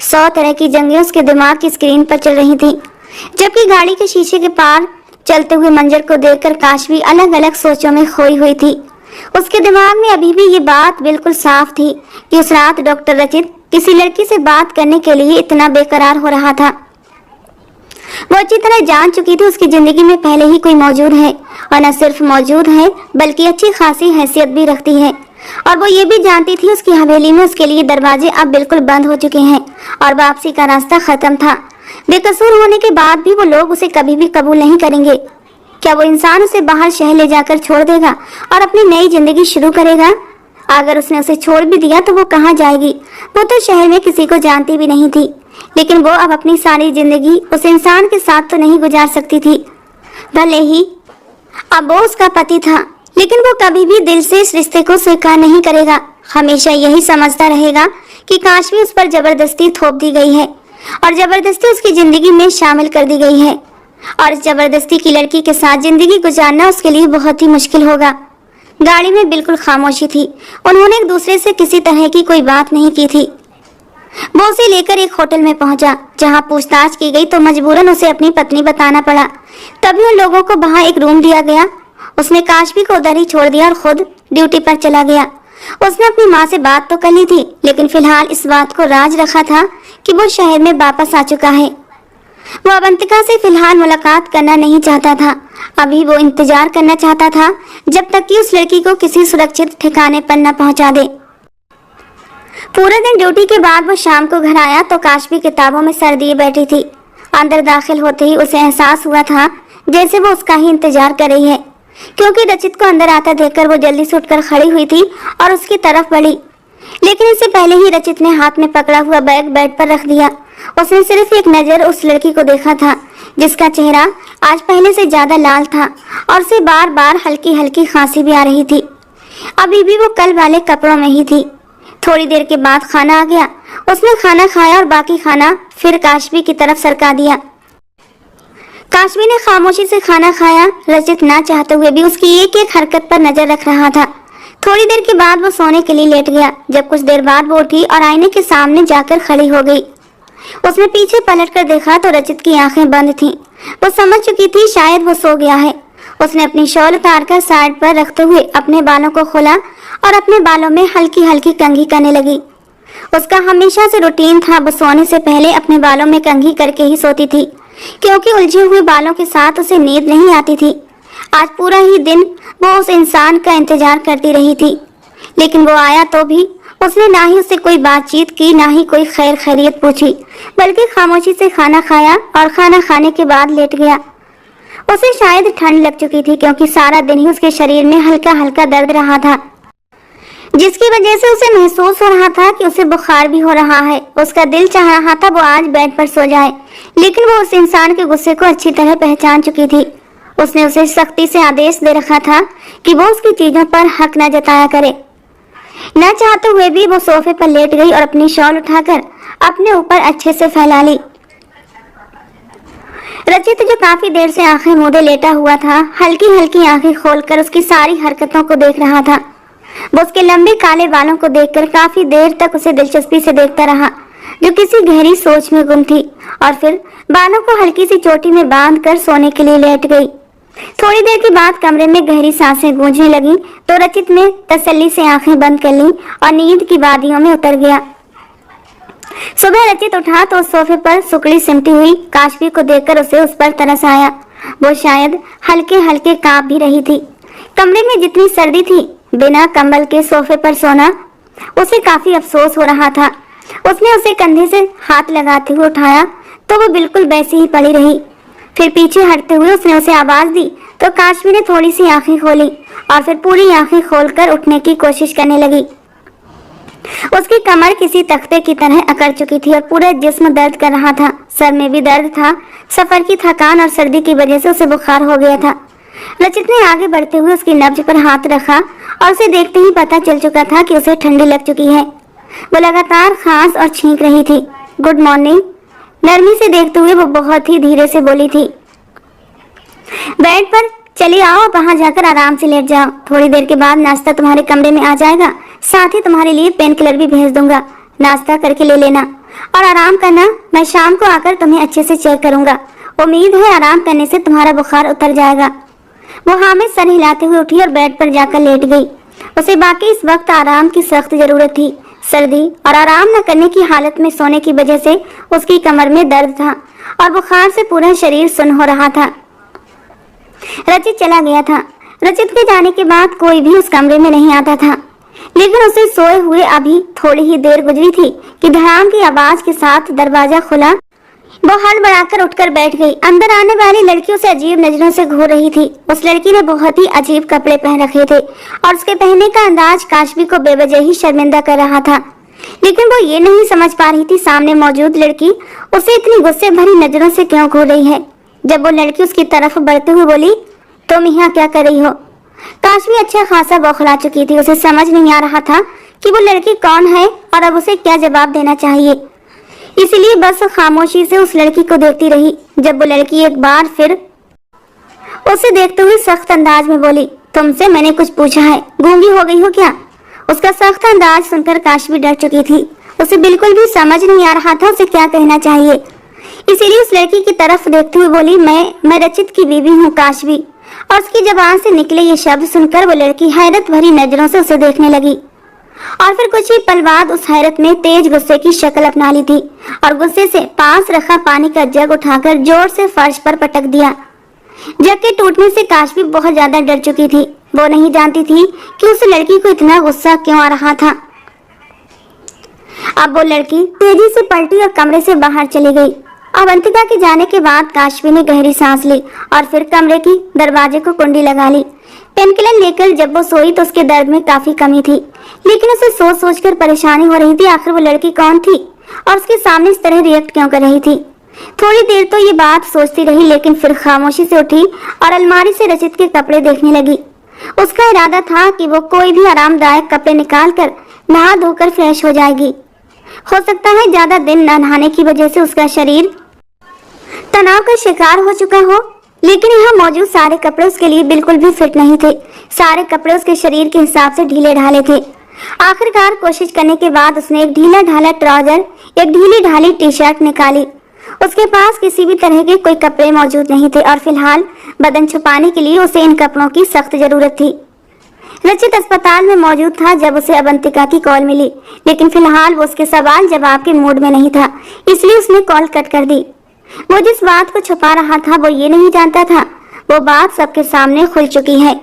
100 तरह की जंगें उसके दिमाग की स्क्रीन पर चल रही थीं, जबकि गाड़ी के शीशे के पार चलते हुए मंजर को देखकर काशवी अलग अलग सोचों में खोई हुई थी। उसके दिमाग में अभी भी ये बात बिल्कुल साफ थी कि उस रात डॉक्टर रचित किसी लड़की से बात करने के लिए इतना बेकरार हो रहा था। वो अच्छी तरह जान चुकी थी उसकी जिंदगी में पहले ही कोई मौजूद है, और न सिर्फ मौजूद है बल्कि अच्छी खासी हैसियत भी रखती है। और वो ये भी जानती थी उसकी हवेली में उसके लिए दरवाजे अब बिल्कुल बंद हो चुके हैं और वापसी का रास्ता खत्म था। बेकसूर होने के बाद भी वो लोग उसे कभी भी कबूल नहीं करेंगे। क्या वो इंसान उसे बाहर शहर ले जाकर छोड़ देगा और अपनी नई जिंदगी शुरू करेगा? अगर उसने उसे छोड़ भी दिया तो वो कहाँ जाएगी? वो तो शहर में किसी को जानती भी नहीं थी, लेकिन वो अब अपनी सारी जिंदगी उस इंसान के साथ तो नहीं गुजार सकती थी। भले ही अब वो उसका पति था, लेकिन वो कभी भी दिल से इस रिश्ते को स्वीकार नहीं करेगा। हमेशा यही समझता रहेगा कि काशवी उस पर जबरदस्ती थोप दी गई है और जबरदस्ती उसकी जिंदगी में शामिल कर दी गई है, और इस जबरदस्ती की लड़की के साथ जिंदगी गुजारना उसके लिए बहुत ही मुश्किल होगा। गाड़ी में बिल्कुल खामोशी थी। उन्होंने एक दूसरे से किसी तरह की कोई बात नहीं की थी। वो उसे लेकर एक होटल में पहुंचा, जहां पूछताछ की गई तो मजबूरन उसे अपनी पत्नी बताना पड़ा। तभी उन लोगों को वहां एक रूम दिया गया। उसने काशवी को उधर ही छोड़ दिया और खुद ड्यूटी पर चला गया। उसने अपनी माँ से बात तो कर ली थी, लेकिन फिलहाल इस बात को राज रखा था कि वो शहर में वापस आ चुका है। वो अवंतिका से फिलहाल मुलाकात करना नहीं चाहता था। अभी वो इंतजार करना चाहता था जब तक कि उस लड़की को किसी सुरक्षित ठिकाने पर न पहुंचा दे। पूरे दिन ड्यूटी के बाद वो शाम को घर आया तो काशवी किताबों में सर दिए बैठी थी। अंदर दाखिल होते ही उसे एहसास हुआ था जैसे वो उसका ही इंतजार कर रही है, क्योंकि रचित को अंदर आता देखकर वो जल्दी से उठकर खड़ी हुई थी और उसकी तरफ बढ़ी। लेकिन इससे पहले ही रचित ने हाथ में पकड़ा हुआ बैग बेड पर रख दिया। उसने सिर्फ एक नजर उस लड़की को देखा था, जिसका चेहरा आज पहले से ज्यादा लाल था और उसे बार बार हल्की हल्की खांसी भी आ रही थी। अभी भी वो कल वाले कपड़ों में ही थी। थोड़ी देर के बाद खाना आ गया। उसने खाना खाया और बाकी खाना फिर काशवी की तरफ सरका दिया। काशवी ने खामोशी से खाना खाया। रचित ना चाहते हुए भी उसकी एक एक हरकत पर नजर रख रहा था। थोड़ी देर के बाद वो सोने के लिए लेट गया। जब कुछ देर बाद वो उठी और आईने के सामने जाकर खड़ी हो गई। उसने पीछे पलटकर देखा तो रचित की आंखें बंद थीं। वो समझ चुकी थी शायद वो सो गया है। उसने अपनी शॉल उतारकर साइड पर रखते हुए अपने बालों को खोला और अपने बालों में हल्की हल्की कंघी करने लगी। उसका हमेशा से रूटीन था, वो सोने से पहले अपने बालों में कंघी करके ही सोती थी, क्योंकि उलझे हुए बालों के साथ उसे नींद नहीं आती थी। आज पूरा ही दिन वो उस इंसान का इंतजार करती रही थी, लेकिन वो आया तो भी उसने ना ही उससे कोई बातचीत की, ना ही कोई खैर खैरियत पूछी, बल्कि खामोशी से खाना खाया और खाना खाने के बाद लेट गया। उसे शायद ठंड लग चुकी थी, क्योंकि सारा दिन ही उसके शरीर में हल्का हल्का दर्द रहा था, जिसकी वजह से उसे महसूस हो रहा था कि उसे बुखार भी हो रहा है। उसका दिल चाह रहा था वो आज बेड पर सो जाए, लेकिन वो उस इंसान के गुस्से को अच्छी तरह पहचान चुकी थी। उसने उसे सख्ती से आदेश दे रखा था कि वो उसकी चीजों पर हक न जताया करे। न चाहते हुए भी वो सोफे पर लेट गई और अपनी शॉल उठाकर अपने ऊपर अच्छे से फैला ली। रचित, जो काफी देर से आंखें मूंदे लेटा हुआ था, हल्की हल्की आंखें खोलकर उसकी सारी हरकतों को देख रहा था। वो उसके लंबे काले बालों को देखकर काफी देर तक उसे दिलचस्पी से देखता रहा, जो किसी गहरी सोच में गुम थी, और फिर बालों को हल्की सी चोटी में बांधकर सोने के लिए लेट गई। थोड़ी देर के बाद कमरे में गहरी सांसें गूंजने लगी तो रचित ने तसल्ली से आंखें बंद कर लीं और नींद की वादियों में उतर गया। सुबह रचित उठा तो उस सोफे पर सुकड़ी सिमटी हुई काशवी को देखकर उसे उस पर तरस आया। वो शायद हल्के हल्के कांप भी रही थी। कमरे में जितनी सर्दी थी, बिना कंबल के सोफे पर सोना उसे काफी अफसोस हो रहा था। उसने उसे कंधे से हाथ लगाते हुए उठाया तो वो बिल्कुल वैसी ही पड़ी रही। फिर पीछे हटते हुए उसने उसे आवाज दी तो काशवी ने थोड़ी सी आंखें खोली और फिर पूरी आंखें खोलकर उठने की कोशिश करने लगी। उसकी कमर किसी तख्ते की तरह अकड़ चुकी थी और पूरा जिस्म दर्द कर रहा था। सर में भी दर्द था। सफर की थकान और सर्दी की वजह से उसे बुखार हो गया था। रचित ने आगे बढ़ते हुए उसकी नब्ज पर हाथ रखा और उसे देखते ही पता चल चुका था कि उसे ठंडी लग चुकी है। वो लगातार खांस और छींक रही थी। गुड मॉर्निंग, नरमी से देखते हुए वो बहुत ही धीरे से बोली थी। बेड पर चली आओ, वहां जाकर आराम से लेट जाओ। थोड़ी देर के बाद नाश्ता तुम्हारे कमरे में आ जाएगा, साथ ही तुम्हारे लिए पेन किलर भी भेज दूंगा। नाश्ता करके ले लेना और आराम करना। मैं शाम को आकर तुम्हें अच्छे से चेक करूंगा। उम्मीद है आराम करने से तुम्हारा बुखार उतर जाएगा। वो हामिद सर हिलाते हुए उठी और बेड पर जाकर लेट गई। उसे बाकी इस वक्त आराम की सख्त जरूरत थी। सर्दी और आराम न करने की हालत में सोने की वजह से उसकी कमर में दर्द था और बुखार से पूरा शरीर सुन्न हो रहा था। रचित चला गया था। रचित के जाने के बाद कोई भी उस कमरे में नहीं आता था, लेकिन उसे सोए हुए अभी थोड़ी ही देर गुजरी थी कि धड़ाम की आवाज के साथ दरवाजा खुला। वो हड़बड़ाकर उठकर बैठ गई। अंदर आने वाली लड़की उसे अजीब नजरों से घूर रही थी। उस लड़की ने बहुत ही अजीब कपड़े पहन रखे थे और उसके पहनने का अंदाज काशवी को बेवजह ही शर्मिंदा कर रहा था। लेकिन वो ये नहीं समझ पा रही थी सामने मौजूद लड़की उसे इतनी गुस्से भरी नजरों से क्यों घूर रही है। जब वो लड़की उसकी तरफ बढ़ते हुए बोली, तुम यहाँ क्या कर रही हो? काशवी अच्छा खासा बौखला चुकी थी। उसे समझ नहीं आ रहा था कि वो लड़की कौन है और अब उसे क्या जवाब देना चाहिए, इसलिए बस खामोशी से उस लड़की को देखती रही। जब वो लड़की एक बार फिर उसे देखते हुए सख्त अंदाज में बोली, तुमसे मैंने कुछ पूछा है, गूंगी हो गई हो क्या? उसका सख्त अंदाज सुनकर काशवी डर चुकी थी। उसे बिल्कुल भी समझ नहीं आ रहा था उसे क्या कहना चाहिए, इसीलिए उस लड़की की तरफ देखते हुए बोली, मैं रचित की बीवी हूँ काशवी। और उसकी जबान से निकले ये शब्द सुनकर वो लड़की हैरत भरी नजरों से उसे देखने लगी और फिर कुछ ही पल बाद उस हैरत में तेज गुस्से की शक्ल अपना ली थी और गुस्से से पास रखा पानी का जग उठाकर जोर से फर्श पर पटक दिया। जग के टूटने से काशवी बहुत ज्यादा डर चुकी थी। वो नहीं जानती थी कि उस लड़की को इतना गुस्सा क्यों आ रहा था। अब वो लड़की तेजी से पलटी और कमरे से बाहर चली गई। अवंतिका के जाने के बाद काशवी ने गहरी सांस ली और फिर कमरे की दरवाजे को कुंडी लगा ली। पेनकिलर लेकर जब वो सोई तो उसके दर्द में काफी कमी थी, लेकिन उसे सोच सोचकर परेशानी हो रही थी आखिर वो लड़की कौन थी और उसके सामने इस तरह रिएक्ट क्यों कर रही थी। थोड़ी देर तो ये बात सोचती रही, लेकिन फिर खामोशी से उठी और अलमारी से रचित के कपड़े देखने लगी। उसका इरादा था कि वो कोई भी आरामदायक कपड़े निकाल कर नहा धोकर फ्रेश हो जाएगी। हो सकता है ज्यादा दिन न नहाने की वजह से उसका शरीर तनाव का शिकार हो चुका हो, लेकिन यहाँ मौजूद सारे कपड़े उसके लिए बिल्कुल भी फिट नहीं थे। सारे कपड़े उसके शरीर के हिसाब से ढीले ढाले थे। आखिरकार कोशिश करने के बाद उसने एक ढीला ढाला ट्राउजर, एक ढीली ढाली टी शर्ट निकाली। उसके पास किसी भी तरह के कोई कपड़े मौजूद नहीं थे और फिलहाल बदन छुपाने के लिए उसे इन कपड़ों की सख्त जरूरत थी। रचित अस्पताल में मौजूद था जब उसे अवंतिका की कॉल मिली, लेकिन फिलहाल वो उसके सवाल जवाब के मूड में नहीं था, इसलिए उसने कॉल कट कर दी। वो जिस बात को छुपा रहा था वो ये नहीं जानता था वो बात सबके सामने खुल चुकी है।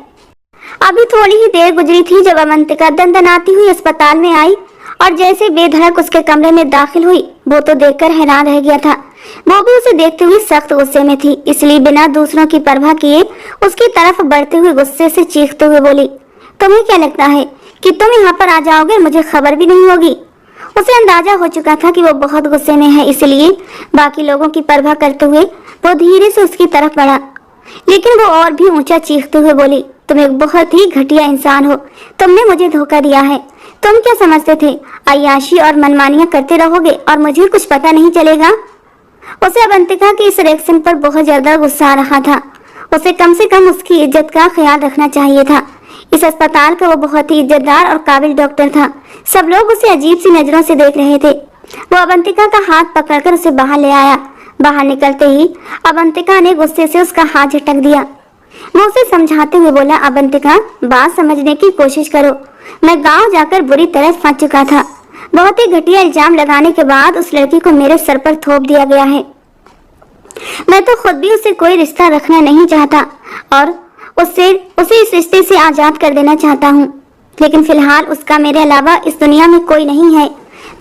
अभी थोड़ी ही देर गुजरी थी जब अवंतिका दंदनाती हुई अस्पताल में आई और जैसे बेधड़क उसके कमरे में दाखिल हुई वो तो देखकर हैरान रह गया था। वो भी उसे देखते हुए सख्त गुस्से में थी, इसलिए बिना दूसरों की परवाह किए उसकी तरफ बढ़ते हुए गुस्से से चीखते हुए बोली, तुम्हें क्या लगता है कि तुम यहाँ पर आ जाओगे, मुझे खबर भी नहीं होगी? उसे अंदाजा हो चुका था कि वो बहुत गुस्से में है, इसलिए बाकी लोगों की परवाह करते हुए वो धीरे से उसकी तरफ बढ़ा, लेकिन वो और भी ऊंचा चीखते हुए बोली, तुम एक बहुत ही घटिया इंसान हो, तुमने मुझे धोखा दिया है। तुम क्या समझते थे अय्याशी और मनमानियां करते रहोगे और मुझे कुछ पता नहीं चलेगा? उसे अवंतिका के इस रिएक्शन पर बहुत ज्यादा गुस्सा आ रहा था। उसे कम से कम उसकी इज्जत का ख्याल रखना चाहिए था। इस अस्पताल का वो बहुत ही इज्जतदार और काबिल डॉक्टर था। सब लोग उसे अजीब सी नजरों से देख रहे थे। वो अवंतिका का हाथ पकड़कर उसे बाहर ले आया। बाहर निकलते ही अवंतिका ने गुस्से से उसका हाथ झटक दिया। वो उसे समझाते हुए बोला, अवंतिका, बात समझने की कोशिश करो। मैं गांव जाकर बुरी तरह फंस चुका था। बहुत ही घटिया इल्जाम लगाने के बाद उस लड़की को मेरे सर पर थोप दिया गया है। मैं तो खुद भी उससे कोई रिश्ता रखना नहीं चाहता और उसे इस रिश्ते से आजाद कर देना चाहता हूँ, लेकिन फिलहाल उसका मेरे अलावा इस दुनिया में कोई नहीं है।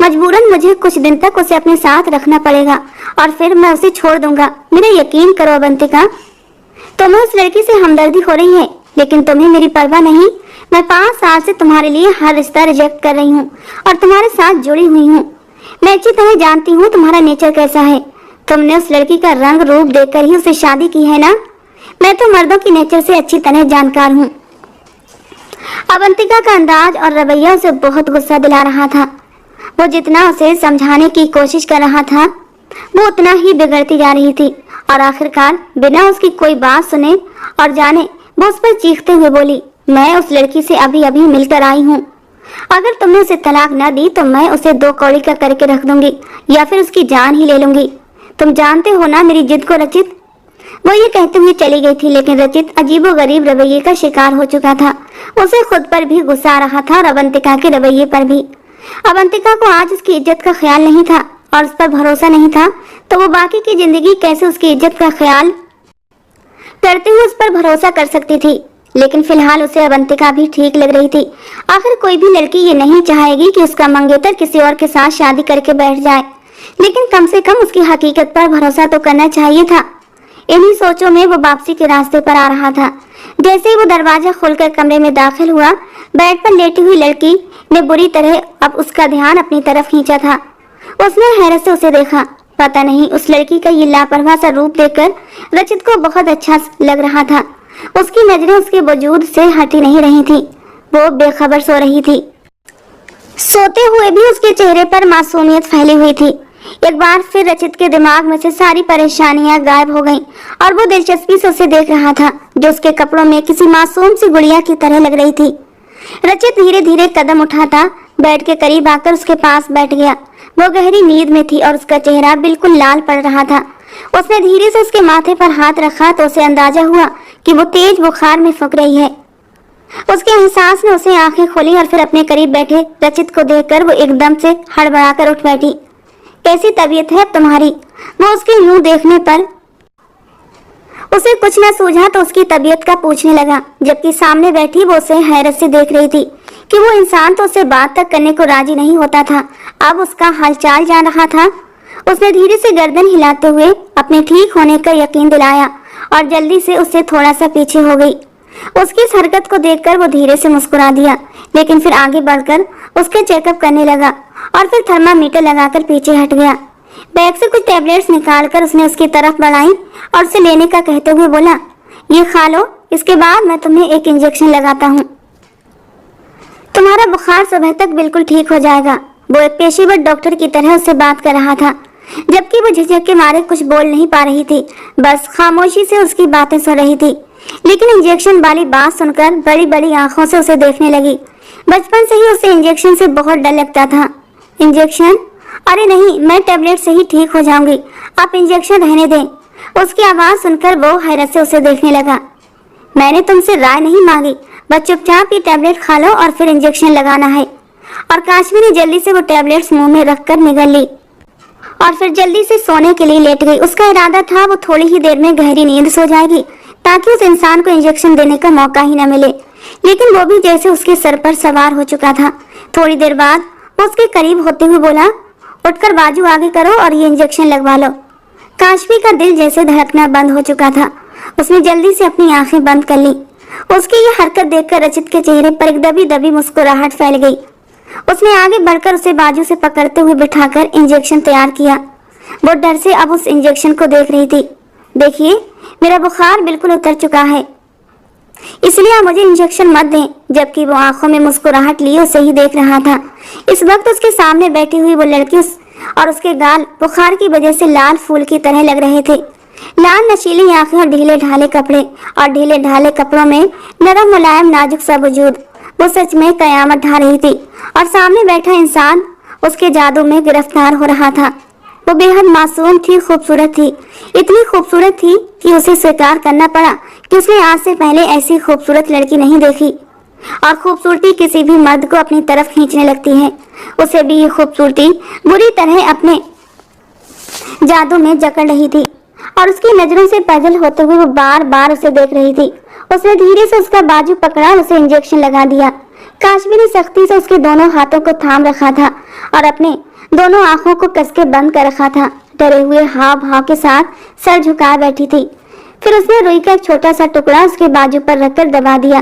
मजबूरन मुझे कुछ दिन तक उसे अपने साथ रखना पड़ेगा और फिर मैं उसे छोड़ दूंगा। मेरा यकीन करो अवंतिका, तुम्हें उस लड़की से हमदर्दी हो रही है, लेकिन तुम्हें मेरी परवाह नहीं। मैं 5 साल से तुम्हारे लिए हर रिश्ता रिजेक्ट कर रही हूँ और तुम्हारे साथ जुड़ी हुई हूँ। मैं अच्छी तरह जानती हूँ तुम्हारा नेचर कैसा है। तुमने उस लड़की का रंग रूप देखकर ही उसे शादी की है ना? मैं तो मर्दों की नेचर से अच्छी तरह जानकार हूँ। अवंतिका का अंदाज और रवैया उसे बहुत गुस्सा दिला रहा था। वो जितना उसे समझाने की कोशिश कर रहा था वो उतना ही बिगड़ती जा रही थी और आखिरकार बिना उसकी कोई बात सुने और जाने वो उस पर चीखते हुए बोली, मैं उस लड़की से अभी अभी मिलकर आई हूँ। अगर तुमने उसे तलाक न दी तो मैं उसे 2 कौड़ी का करके रख दूंगी या फिर उसकी जान ही ले लूंगी। तुम जानते हो ना मेरी जिद को रचित। वो ये कहते हुए चली गई थी, लेकिन रचित अजीबोगरीब रवैये का शिकार हो चुका था। उसे खुद पर भी गुस्सा आ रहा था और अवंतिका के रवैये पर भी। अवंतिका को आज उसकी इज्जत का ख्याल नहीं था और उस पर भरोसा नहीं था, तो वो बाकी की जिंदगी कैसे उसकी इज्जत का ख्याल करते हुए उस पर भरोसा कर सकती थी। लेकिन फिलहाल उसे अवंतिका भी ठीक लग रही थी। आखिर कोई भी लड़की ये नहीं चाहेगी कि उसका मंगेतर किसी और के साथ शादी करके बैठ जाए, लेकिन कम से कम उसकी हकीकत पर भरोसा तो करना चाहिए था। इन्हीं सोचों में वो वापसी के रास्ते पर आ रहा था। जैसे ही वो दरवाजा खोलकर कमरे में दाखिल हुआ, बेड पर लेटी हुई लड़की ने बुरी तरह अब उसका ध्यान अपनी तरफ खींचा था। उसने हैरत से उसे देखा। पता नहीं उस लड़की का ये लापरवाह सा रूप देखकर रचित को बहुत अच्छा लग रहा था। उसकी नजरें उसके वजूद से हटी नहीं रही थी। वो बेखबर सो रही थी। सोते हुए भी उसके चेहरे पर मासूमियत फैली हुई थी। एक बार फिर रचित के दिमाग में से सारी परेशानियां गायब हो गईं और वो दिलचस्पी से उसे देख रहा था, जो उसके कपड़ों में किसी मासूम सी गुड़िया की तरह लग रही थी। रचित धीरे धीरे कदम उठाता बेड के करीब आकर उसके पास बैठ गया। वो गहरी नींद में थी और उसका चेहरा बिल्कुल लाल पड़ रहा था। उसने धीरे से उसके माथे पर हाथ रखा तो उसे अंदाजा हुआ कि वो तेज बुखार में फूंक रही है। उसके एहसास ने उसे आंखें खोली और फिर अपने करीब बैठे रचित को देखकर वो एकदम से हड़बड़ाकर उठ बैठी। कैसी तबीयत है तुम्हारी? वो उसके यूं देखने पर उसे कुछ न सूझा तो उसकी तबीयत का पूछने लगा, जबकि सामने बैठी वो उसे हैरत से देख रही थी कि वो इंसान तो उससे बात तक करने को राजी नहीं होता था, अब उसका हालचाल जान रहा था। उसने धीरे से गर्दन हिलाते हुए अपने ठीक होने का यकीन दिलाया और जल्दी से उससे थोड़ा सा पीछे हो गई। उसकी इस हरकत को देखकर वो धीरे से मुस्कुरा दिया, लेकिन फिर आगे बढ़कर उसके चेकअप करने लगा और फिर थर्मामीटर लगाकर पीछे हट गया। बैग से कुछ टैबलेट्स निकालकर उसने उसकी तरफ बढ़ाई और उसे लेने का कहते हुए बोला, ये खा लो, इसके बाद मैं तुम्हें एक इंजेक्शन लगाता हूँ। तुम्हारा बुखार सुबह तक बिल्कुल ठीक हो जाएगा। वो एक पेशेवर डॉक्टर की तरह उससे बात कर रहा था, जबकि वो झिझक के मारे कुछ बोल नहीं पा रही थी, बस खामोशी से उसकी बातें सुन रही थी। लेकिन इंजेक्शन वाली बात सुनकर बड़ी बड़ी आंखों से उसे देखने लगी। बचपन से ही उसे इंजेक्शन से बहुत डर लगता था। इंजेक्शन? अरे नहीं, मैं टैबलेट से ही ठीक हो जाऊंगी, आप इंजेक्शन रहने दें। उसकी आवाज सुनकर वो हैरत से उसे देखने लगा। मैंने तुमसे राय नहीं मांगी, बस चुपचाप ये टैबलेट खा लो और फिर इंजेक्शन लगाना है। और काशवी ने जल्दी से वो टैबलेट्स मुंह में रखकर निगल ली और फिर जल्दी से सोने के लिए लेट गई। उसका इरादा था वो थोड़ी ही देर में गहरी नींद सो जाएगी ताकि उस इंसान को इंजेक्शन देने का मौका ही न मिले, लेकिन वो भी जैसे उसके सर पर सवार हो चुका था। थोड़ी देर बाद वो उसके करीब होते हुए बोला, उठकर बाजू आगे करो और ये इंजेक्शन लगवा लो। काशवी का दिल जैसे धड़कना बंद हो चुका था। उसने जल्दी से अपनी आंखें बंद कर ली। उसकी ये हरकत देखकर रचित के चेहरे पर एक दबी दबी मुस्कुराहट फैल गई। उसने आगे बढ़कर उसे बाजू से पकड़ते हुए बिठाकर इंजेक्शन तैयार किया। वो डर से अब उस इंजेक्शन को देख रही थी। देखिए, मेरा बुखार बिल्कुल उतर चुका है, इसलिए आप मुझे इंजेक्शन मत दें। जबकि वो आंखों में मुस्कुराहट लिए उसे ही देख रहा था। इस वक्त उसके सामने बैठी हुई वो लड़की और उसके गाल बुखार की वजह से लाल फूल की तरह लग रहे थे। लाल नशीली आंखें और ढीले ढाले कपड़े, और ढीले ढाले कपड़ों में नरम मुलायम नाजुक सा वजूद। वो सच में कयामत ढा रही थी और सामने बैठा इंसान उसके जादू में गिरफ्तार हो रहा था। वो बेहद मासूम थी, खूबसूरत थी, इतनी खूबसूरत थी कि उसे स्वीकार करना पड़ा कि उसने आज से पहले ऐसी खूबसूरत लड़की नहीं देखी। और खूबसूरती किसी भी मर्द को अपनी तरफ खींचने लगती है। उसे भी ये खूबसूरती बुरी तरह अपने जादू में जकड़ रही थी और उसकी नजरों से पैदल होते हुए वो बार बार उसे देख रही थी। उसने धीरे से उसका बाजू पकड़ा और उसे इंजेक्शन लगा दिया। काशवी ने सख्ती से उसके दोनों हाथों को थाम रखा था और अपने दोनों आंखों को कसके बंद कर रखा था। डरे हुए हाव भाव के साथ सर झुकाए बैठी थी। फिर उसने रुई का एक छोटा सा टुकड़ा उसके बाजू पर रखकर दबा दिया।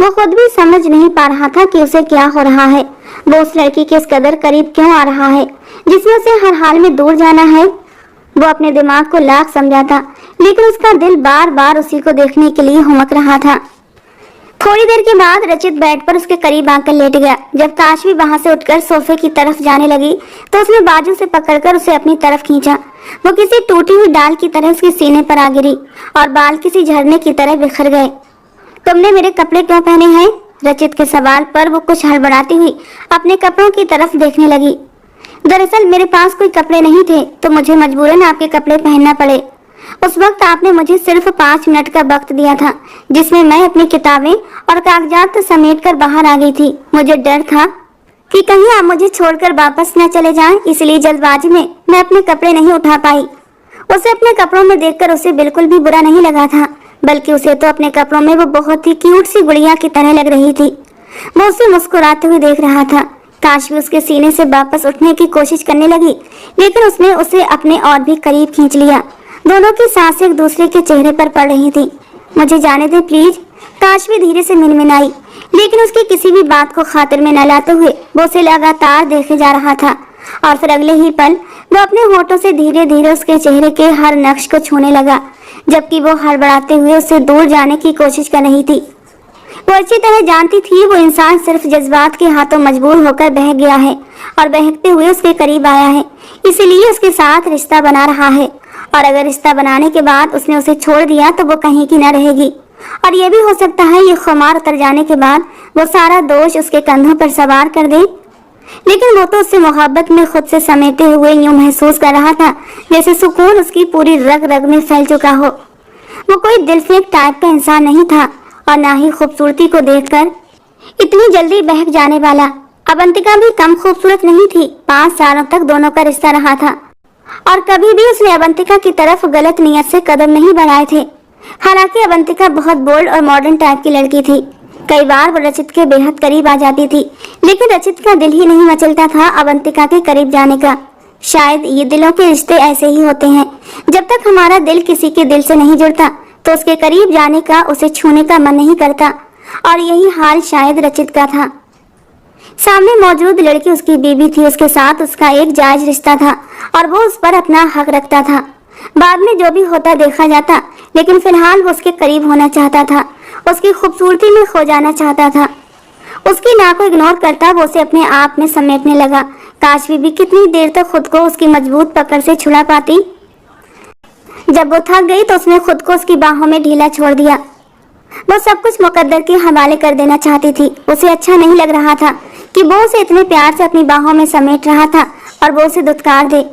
वो खुद भी समझ नहीं पा रहा था कि उसे क्या हो रहा है। वो उस लड़की के इस कदर करीब क्यों आ रहा है जिसमें उसे हर हाल में दूर जाना है। वो अपने दिमाग को लाख समझा था, लेकिन उसका दिल बार बार उसी को देखने के लिए हुमक रहा था। थोड़ी देर के बाद रचित बेड पर उसके करीब आकर लेट गया। जब काशवी वहां से उठकर सोफे की तरफ जाने लगी तो उसने बाजू से पकड़कर उसे अपनी तरफ खींचा। वो किसी टूटी हुई डाल की तरह उसके सीने पर आ गिरी और बाल किसी झरने की तरह बिखर गए। तुमने मेरे कपड़े क्यों पहने हैं? रचित के सवाल पर वो कुछ हड़बड़ाती हुई अपने कपड़ों की तरफ देखने लगी। दरअसल मेरे पास कोई कपड़े नहीं थे तो मुझे मजबूरन आपके कपड़े पहनना पड़े। उस वक्त आपने मुझे सिर्फ 5 मिनट का वक्त दिया था जिसमें मैं अपनी किताबें और कागजात समेट कर बाहर आ गई थी। मुझे डर था कि कहीं आप मुझे छोड़कर वापस न चले जाएं, इसलिए जल्दबाजी में मैं अपने कपड़े नहीं उठा पाई। उसे अपने कपड़ों में देखकर उसे बिल्कुल भी बुरा नहीं लगा था, बल्कि उसे तो अपने कपड़ों में वो बहुत ही क्यूट सी गुड़िया की तरह लग रही थी। वो उसे मुस्कुराते हुए देख रहा था। काश भी उसके सीने से वापस उठने की कोशिश करने लगी, लेकिन उसने उसे अपने और भी करीब खींच लिया। दोनों की सांसें एक दूसरे के चेहरे पर पड़ रही थी। मुझे जाने दे प्लीज, काश भी धीरे से मिनमिनाई, लेकिन उसकी किसी भी बात को खातिर में न लाते हुए वो उसे लगातार देखे जा रहा था। और फिर अगले ही पल वो अपने होठों से धीरे धीरे उसके चेहरे के हर नक्श को छूने लगा, जबकि वो हड़बड़ाते हुए उससे दूर जाने की कोशिश कर रही थी। वो अच्छी तरह जानती थी वो इंसान सिर्फ जज्बात के हाथों मजबूर होकर बह गया है और बहकते हुए उसके करीब आया है, इसीलिए उसके साथ रिश्ता बना रहा है। और अगर रिश्ता बनाने के बाद उसने उसे छोड़ दिया तो वो कहीं की न रहेगी। और ये भी हो सकता है ये खुमार उतर जाने के बाद वो सारा दोष उसके कंधों पर सवार कर दे। लेकिन वो तो उससे मोहब्बत में खुद से समेटे हुए यूं महसूस कर रहा था जैसे सुकून उसकी पूरी रग रग में फैल चुका हो। वो कोई दिलफेक टाइप का इंसान नहीं था और ना ही खूबसूरती को देखकर इतनी जल्दी बहक जाने वाला। अवंतिका भी कम खूबसूरत नहीं थी। 5 सालों तक दोनों का रिश्ता रहा था और कभी भी उसने अवंतिका की तरफ गलत नियत से कदम नहीं बढ़ाए थे। हालांकि अवंतिका बहुत बोल्ड और मॉडर्न टाइप की लड़की थी। कई बार वो रचित के बेहद करीब आ जाती थी, लेकिन रचित का दिल ही नहीं मचलता था अवंतिका के करीब जाने का। शायद ये दिलों के रिश्ते ऐसे ही होते हैं, जब तक हमारा दिल किसी के दिल से नहीं जुड़ता तो उसके करीब जाने का, उसे छूने का मन नहीं करता। और यही हाल शायद रचित का था। सामने मौजूद लड़की उसकी बीवी थी, उसके साथ उसका एक जायज रिश्ता था और वो उस पर अपना हक रखता था। बाद में जो भी होता देखा जाता, लेकिन फिलहाल वो उसके करीब होना चाहता था, उसकी खूबसूरती में खो जाना चाहता था। उसकी ना को इग्नोर करता वो उसे अपने आप में समेटने लगा। काश भी कितनी देर तक खुद को उसकी मजबूत पकड़ से छुड़ा पाती। जब वो थक गई तो उसने खुद को उसकी बाहों में ढीला छोड़ दिया। वो सब कुछ मुकद्दर के हवाले कर देना चाहती थी। उसे अच्छा नहीं लग रहा था कि वो उसे इतने प्यार से अपनी बाहों में समेट रहा था और वो उसे दुत्कार दे।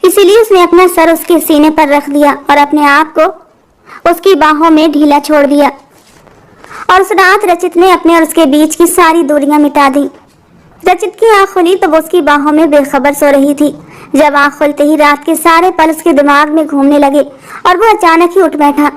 इसीलिए उसने अपना सर उसके सीने पर रख दिया और अपने आप को उसकी बाहों में ढीला छोड़ दिया। और उस रात रचित ने अपने और उसके बीच की सारी दूरियां मिटा दी। रचित की आंख खुली तो वो उसकी बाहों में बेखबर सो रही थी। जब आंख खुलते ही रात के सारे पल उसके दिमाग में घूमने लगे और वो अचानक ही उठ बैठा।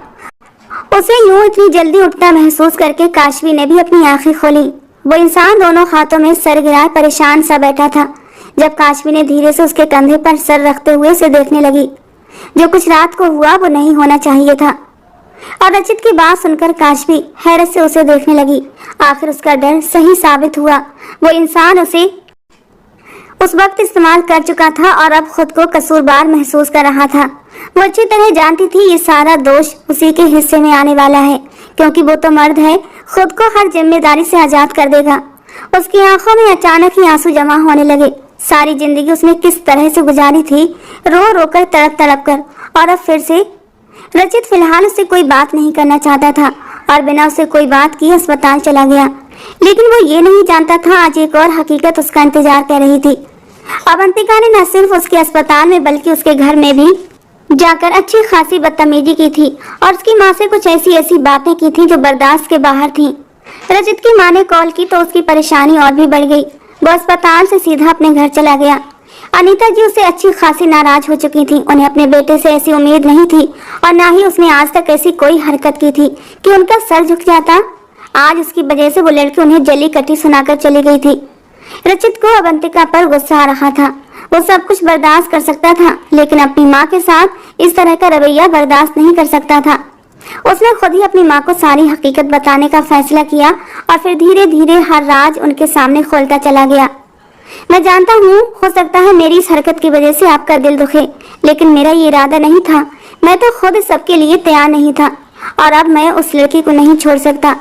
उसे यूं इतनी जल्दी उठता महसूस करके काशवी ने भी अपनी आंखें खोली। वो इंसान दोनों हाथों में सर गिराए परेशान सा बैठा था। जब काशवी ने धीरे से उसके कंधे पर सर रखते हुए उसे देखने लगी, जो कुछ रात को हुआ वो नहीं होना चाहिए था। और रचित की बात सुनकर काशवी हैरत से उसे देखने लगी। आखिर उसका डर सही साबित हुआ। वो इंसान उसे उस वक्त इस्तेमाल कर चुका था और अब खुद को कसूरवार महसूस कर रहा था। वो अच्छी तरह जानती थी ये सारा दोष उसी के हिस्से में आने वाला है, क्योंकि वो तो मर्द है, खुद को हर जिम्मेदारी से आजाद कर देगा। उसकी आंखों में अचानक ही आंसू जमा होने लगे। सारी जिंदगी उसने किस तरह से गुजारी थी, रो रो कर तड़प तड़प कर, और अब फिर से रचित फिलहाल उससे कोई बात नहीं करना चाहता था और बिना उसे कोई बात किए अस्पताल चला गया। लेकिन वो ये नहीं जानता था आज एक और हकीकत उसका इंतजार कर रही थी। अवंतिका ने न सिर्फ उसके अस्पताल में बल्कि उसके घर में भी जाकर अच्छी खासी बदतमीजी की थी और उसकी माँ से कुछ ऐसी बातें की थी जो बर्दाश्त के बाहर थी। रचित की माँ ने कॉल की तो उसकी परेशानी और भी बढ़ गई। वो अस्पताल से सीधा अपने घर चला गया। अनीता जी उससे अच्छी खासी नाराज हो चुकी थी। उन्हें अपने बेटे से ऐसी उम्मीद नहीं थी और ना ही उसने आज तक ऐसी कोई हरकत की थी कि उनका सर झुक जाता। आज उसकी वजह से वो लड़की उन्हें जली कटी सुनाकर चली गई थी। रचित को अवंतिका पर गुस्सा आ रहा था। वो सब कुछ बर्दाश्त कर सकता था, लेकिन अपनी माँ के साथ इस तरह का रवैया बर्दाश्त नहीं कर सकता था। उसने खुद ही अपनी माँ को सारी हकीकत बताने का फैसला किया और फिर धीरे धीरे हर राज उनके सामने खोलता चला गया। मैं जानता हूँ हो सकता है मेरी इस हरकत की वजह से आपका दिल दुखे, लेकिन मेरा ये इरादा नहीं था। मैं तो खुद सबके लिए तैयार नहीं था और अब मैं उस लड़की को नहीं छोड़ सकता,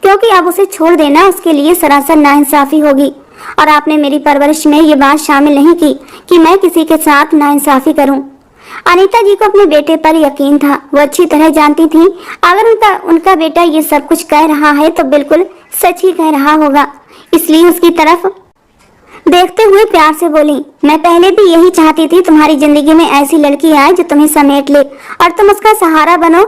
क्योंकि अब उसे छोड़ देना उसके लिए सरासर नाइंसाफी होगी। और आपने मेरी परवरिश में ये बात शामिल नहीं की कि मैं किसी के साथ नाइंसाफी करूं। अनीता जी को अपने बेटे पर यकीन था। वो अच्छी तरह जानती थी अगर उनका बेटा ये सब कुछ कह रहा है तो बिल्कुल सच ही कह रहा होगा। इसलिए उसकी तरफ देखते हुए प्यार से बोली, मैं पहले भी यही चाहती थी तुम्हारी जिंदगी में ऐसी लड़की आए जो तुम्हें समेट ले और तुम उसका सहारा बनो।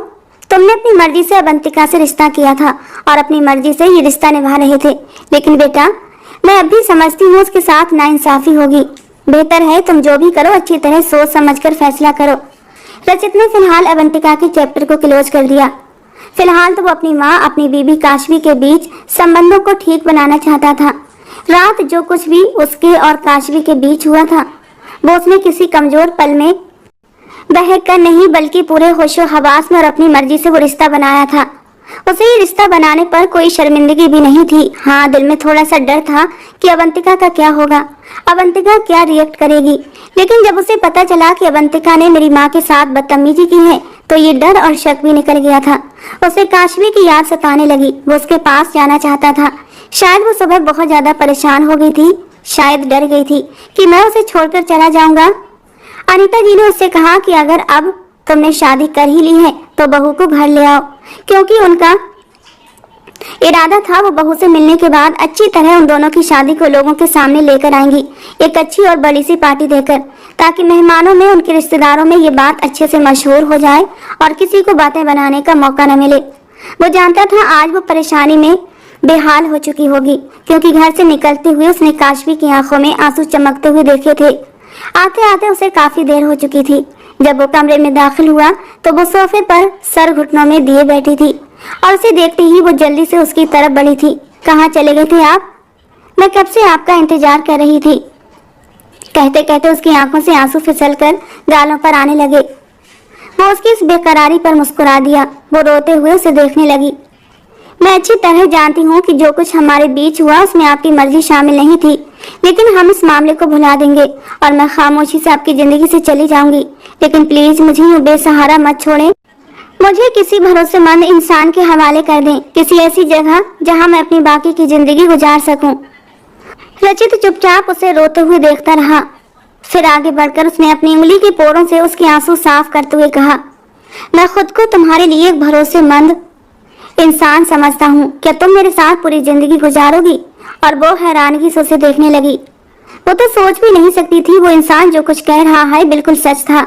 तुमने अपनी मर्जी से अवंतिका से रिश्ता किया था और अपनी मर्जी से ये रिश्ता निभा रहे थे, लेकिन बेटा मैं अब भी समझती हूँ उसके साथ नाइंसाफी होगी। बेहतर है तुम जो भी करो अच्छी तरह सोच समझकर फैसला करो। रचित ने फिलहाल अवंतिका के चैप्टर को क्लोज कर दिया। फिलहाल तो वो अपनी माँ अपनी बीबी काशवी के बीच संबंधों को ठीक बनाना चाहता था। रात जो कुछ भी उसके और काशवी के बीच हुआ था वो उसने किसी कमजोर पल में बहक कर नहीं बल्कि पूरे होशो हवास में और अपनी मर्जी से वो रिश्ता बनाया था। उसे ये रिश्ता बनाने पर कोई शर्मिंदगी भी नहीं थी। हाँ, दिल में थोड़ा सा डर था कि अवंतिका का क्या होगा, अवंतिका क्या रिएक्ट करेगी। लेकिन जब उसे पता चला कि अवंतिका ने मेरी माँ के साथ बदतमीजी की है तो ये डर और शक भी निकल गया था। उसे काशवी की याद सताने लगी। वो उसके पास जाना चाहता था। शायद वो सुबह बहुत ज्यादा परेशान हो गई थी, शायद डर गई थी कि मैं उसे छोड़कर चला जाऊंगा। अनीता जी ने उससे कहा कि अगर अब तुमने शादी कर ही ली है तो बहू को घर ले आओ, क्योंकि उनका इरादा था वो बहू से मिलने के बाद अच्छी तरह उन दोनों की शादी को लोगों के सामने लेकर आएंगी, एक अच्छी और बड़ी सी पार्टी देकर, ताकि मेहमानों में उनके रिश्तेदारों में ये बात अच्छे से मशहूर हो जाए और किसी को बातें बनाने का मौका न मिले। वो जानता था आज वो परेशानी में बेहाल हो चुकी होगी, क्योंकि घर से निकलते हुए उसने काशवी की आंखों में आंसू चमकते हुए देखे थे। आते आते उसे काफी देर हो चुकी थी। जब वो कमरे में दाखिल हुआ तो वो सोफे पर सर घुटनों में दिए बैठी थी और उसे देखते ही वो जल्दी से उसकी तरफ बढ़ी थी। कहाँ चले गए थे आप? मैं कब से आपका इंतजार कर रही थी। कहते कहते उसकी आंखों से आंसू फिसलकर गालों पर आने लगे। वो उसकी इस बेकरारी पर मुस्कुरा दिया। वो रोते हुए उसे देखने लगी। मैं अच्छी तरह जानती हूँ कि जो कुछ हमारे बीच हुआ उसमें आपकी मर्जी शामिल नहीं थी, लेकिन हम इस मामले को भुला देंगे और मैं खामोशी से आपकी जिंदगी से चली जाऊंगी। लेकिन प्लीज मुझे यूं बेसहारा मत छोड़ें। मुझे किसी भरोसेमंद इंसान के हवाले कर दें, किसी ऐसी जगह जहां मैं अपनी बाकी की जिंदगी गुजार सकूं। रचित चुपचाप उसे रोते हुए देखता रहा। फिर आगे बढ़कर उसने अपनी उंगली के पोरों से उसके आंसू साफ करते हुए कहा, मैं खुद को तुम्हारे लिए एक भरोसेमंद इंसान समझता हूँ। क्या तुम मेरे साथ पूरी जिंदगी गुजारोगी? और वो हैरानगी से उसे देखने लगी। वो तो सोच भी नहीं सकती थी वो इंसान जो कुछ कह रहा है बिल्कुल सच था।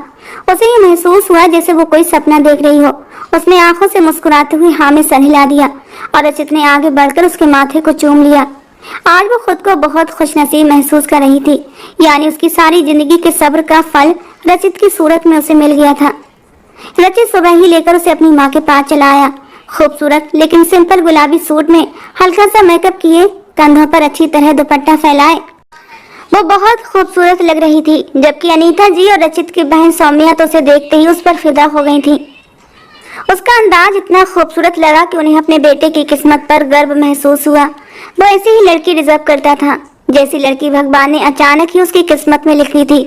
उसे ये महसूस हुआ जैसे वो कोई सपना देख रही हो। उसने आंखों से मुस्कुराते हुए हाँ में सर हिला दिया और रचित ने आगे बढ़कर उसके माथे को चूम लिया। आज वो खुद को बहुत खुशनसीब महसूस कर रही थी, यानी उसकी सारी जिंदगी के सब्र का फल रचित की सूरत में उसे मिल गया था। रचित सुबह ही लेकर उसे अपनी माँ के पास चला आया। खूबसूरत लेकिन सिंपल गुलाबी सूट में हल्का सा मेकअप किए, कंधों पर अच्छी तरह दुपट्टा फैलाए वो बहुत खूबसूरत लग रही थी, जबकि अनीता जी और रचित की बहन सौम्या तो उसे देखते ही उस पर फिदा हो गई थी। उसका अंदाज इतना खूबसूरत लगा कि उन्हें अपने बेटे की किस्मत पर गर्व महसूस हुआ। वो ऐसी ही लड़की डिजर्व करता था, जैसी लड़की भगवान ने अचानक ही उसकी किस्मत में लिखी थी।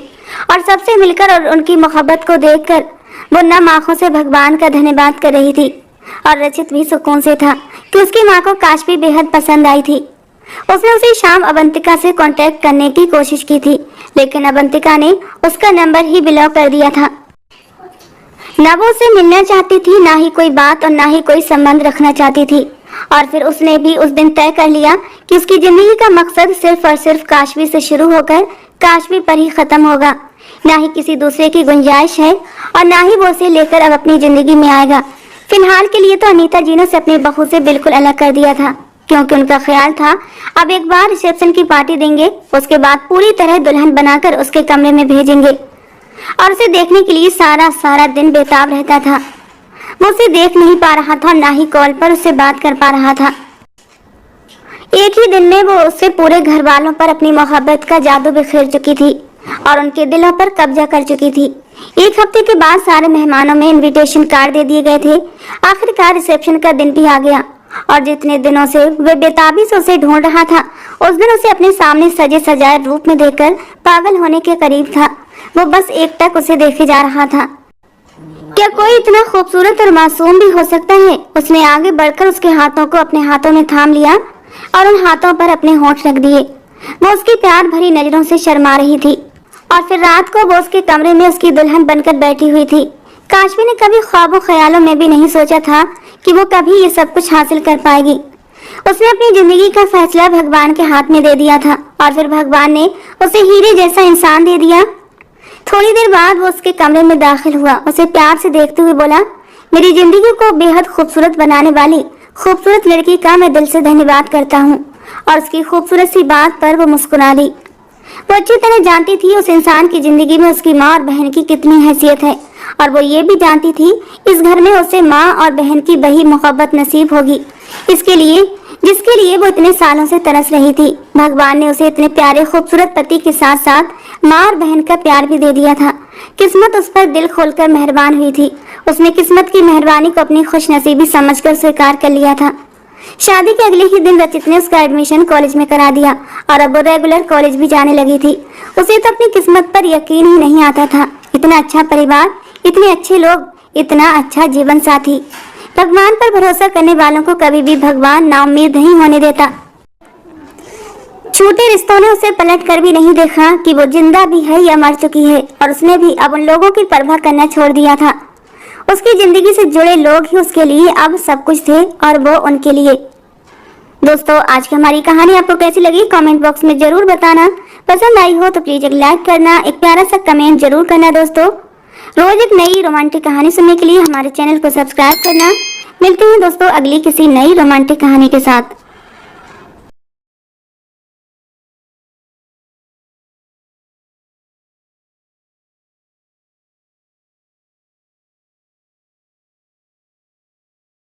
और सबसे मिलकर और उनकी मोहब्बत को देखकर वो नम आंखों से भगवान का धन्यवाद कर रही थी। और रचित भी सुकून से था कि उसकी माँ को काशवी बेहद पसंद आई थी। उसने उसी शाम अवंतिका से कांटेक्ट करने की कोशिश की थी, लेकिन अवंतिका ने उसका नंबर ही ब्लॉक कर दिया था। न वो उसे मिलना चाहती थी, ना ही कोई बात और ना ही कोई संबंध रखना चाहती थी। और फिर उसने भी उस दिन तय कर लिया कि उसकी जिंदगी का मकसद सिर्फ और सिर्फ काशवी से शुरू होकर काशवी पर ही खत्म होगा। ना ही किसी दूसरे की गुंजाइश है और ना ही वो उसे लेकर अब अपनी जिंदगी में आएगा। फिलहाल के लिए तो अनीता जी ने उसे अपनी बहू से बिल्कुल अलग कर दिया था, क्योंकि उनका ख्याल था अब एक बार रिसेप्शन की पार्टी देंगे, उसके बाद पूरी तरह दुल्हन बनाकर उसके कमरे में भेजेंगे और उसे देखने के लिए सारा दिन बेताब रहता था। वो उसे देख नहीं पा रहा था, ना ही कॉल पर उससे बात कर पा रहा था। एक ही दिन में वो उससे पूरे घर वालों पर अपनी मोहब्बत का जादू बिखेर चुकी थी और उनके दिलों पर कब्जा कर चुकी थी। एक हफ्ते के बाद सारे मेहमानों में इनविटेशन कार्ड दे दिए गए थे। आखिरकार रिसेप्शन का दिन भी आ गया और जितने दिनों से वे बेताबी से उसे ढूंढ रहा था, उस दिन उसे अपने सामने सजे सजाए रूप में देखकर पागल होने के करीब था। वो बस एकटक उसे देखे जा रहा था। क्या कोई इतना खूबसूरत और मासूम भी हो सकता है? उसने आगे बढ़कर उसके हाथों को अपने हाथों में थाम लिया और उन हाथों पर अपने होंठ रख दिए। वो उसकी प्यार भरी नजरों से शर्मा रही थी और फिर रात को वो उसके कमरे में उसकी दुल्हन बनकर बैठी हुई थी। काशवी ने कभी ख्वाबों ख्यालों में भी नहीं सोचा था कि वो कभी ये सब कुछ हासिल कर पाएगी। उसने अपनी जिंदगी का फैसला भगवान के हाथ में दे दिया था और फिर भगवान ने उसे हीरे जैसा इंसान दे दिया। थोड़ी देर बाद वो उसके कमरे में दाखिल हुआ। उसे प्यार से देखते हुए बोला, मेरी जिंदगी को बेहद खूबसूरत बनाने वाली खूबसूरत लड़की का मैं दिल से धन्यवाद करता हूँ। और उसकी खूबसूरत सी बात पर वो मुस्कुरा दी। वो अच्छी तरह जानती थी उस इंसान की जिंदगी में उसकी माँ और बहन की कितनी हैसियत है, और वो ये भी जानती थी इस घर में उसे माँ और बहन की वही मोहब्बत नसीब होगी जिसके लिए वो इतने सालों से तरस रही थी। भगवान ने उसे इतने प्यारे खूबसूरत पति के साथ साथ माँ और बहन का प्यार भी दे दिया था। किस्मत उस पर दिल खोलकर मेहरबान हुई थी। उसने किस्मत की मेहरबानी को अपनी खुशनसीबी समझकर स्वीकार कर लिया था। शादी के अगले ही दिन रचित ने उसका एडमिशन कॉलेज में करा दिया और अब वो रेगुलर कॉलेज भी जाने लगी थी। उसे तो अपनी किस्मत पर यकीन ही नहीं आता था। इतना अच्छा परिवार, इतने अच्छे लोग, इतना अच्छा जीवन साथी। भगवान पर भरोसा करने वालों को कभी भी भगवान नाउम्मीद नहीं होने देता। छूटे रिश्तों ने उसे पलट कर भी नहीं देखा कि वो जिंदा भी है या मर चुकी है, और उसने भी अब उन लोगों की परवाह करना छोड़ दिया था। उसकी जिंदगी से जुड़े लोग ही उसके लिए अब सब कुछ थे और वो उनके लिए। दोस्तों, आज की हमारी कहानी आपको कैसी लगी कमेंट बॉक्स में जरूर बताना। पसंद आई हो तो प्लीज एक लाइक करना, एक प्यारा सा कमेंट जरूर करना। दोस्तों, रोज एक नई रोमांटिक कहानी सुनने के लिए हमारे चैनल को सब्सक्राइब करना। मिलते हैं दोस्तों अगली किसी नई रोमांटिक कहानी के साथ।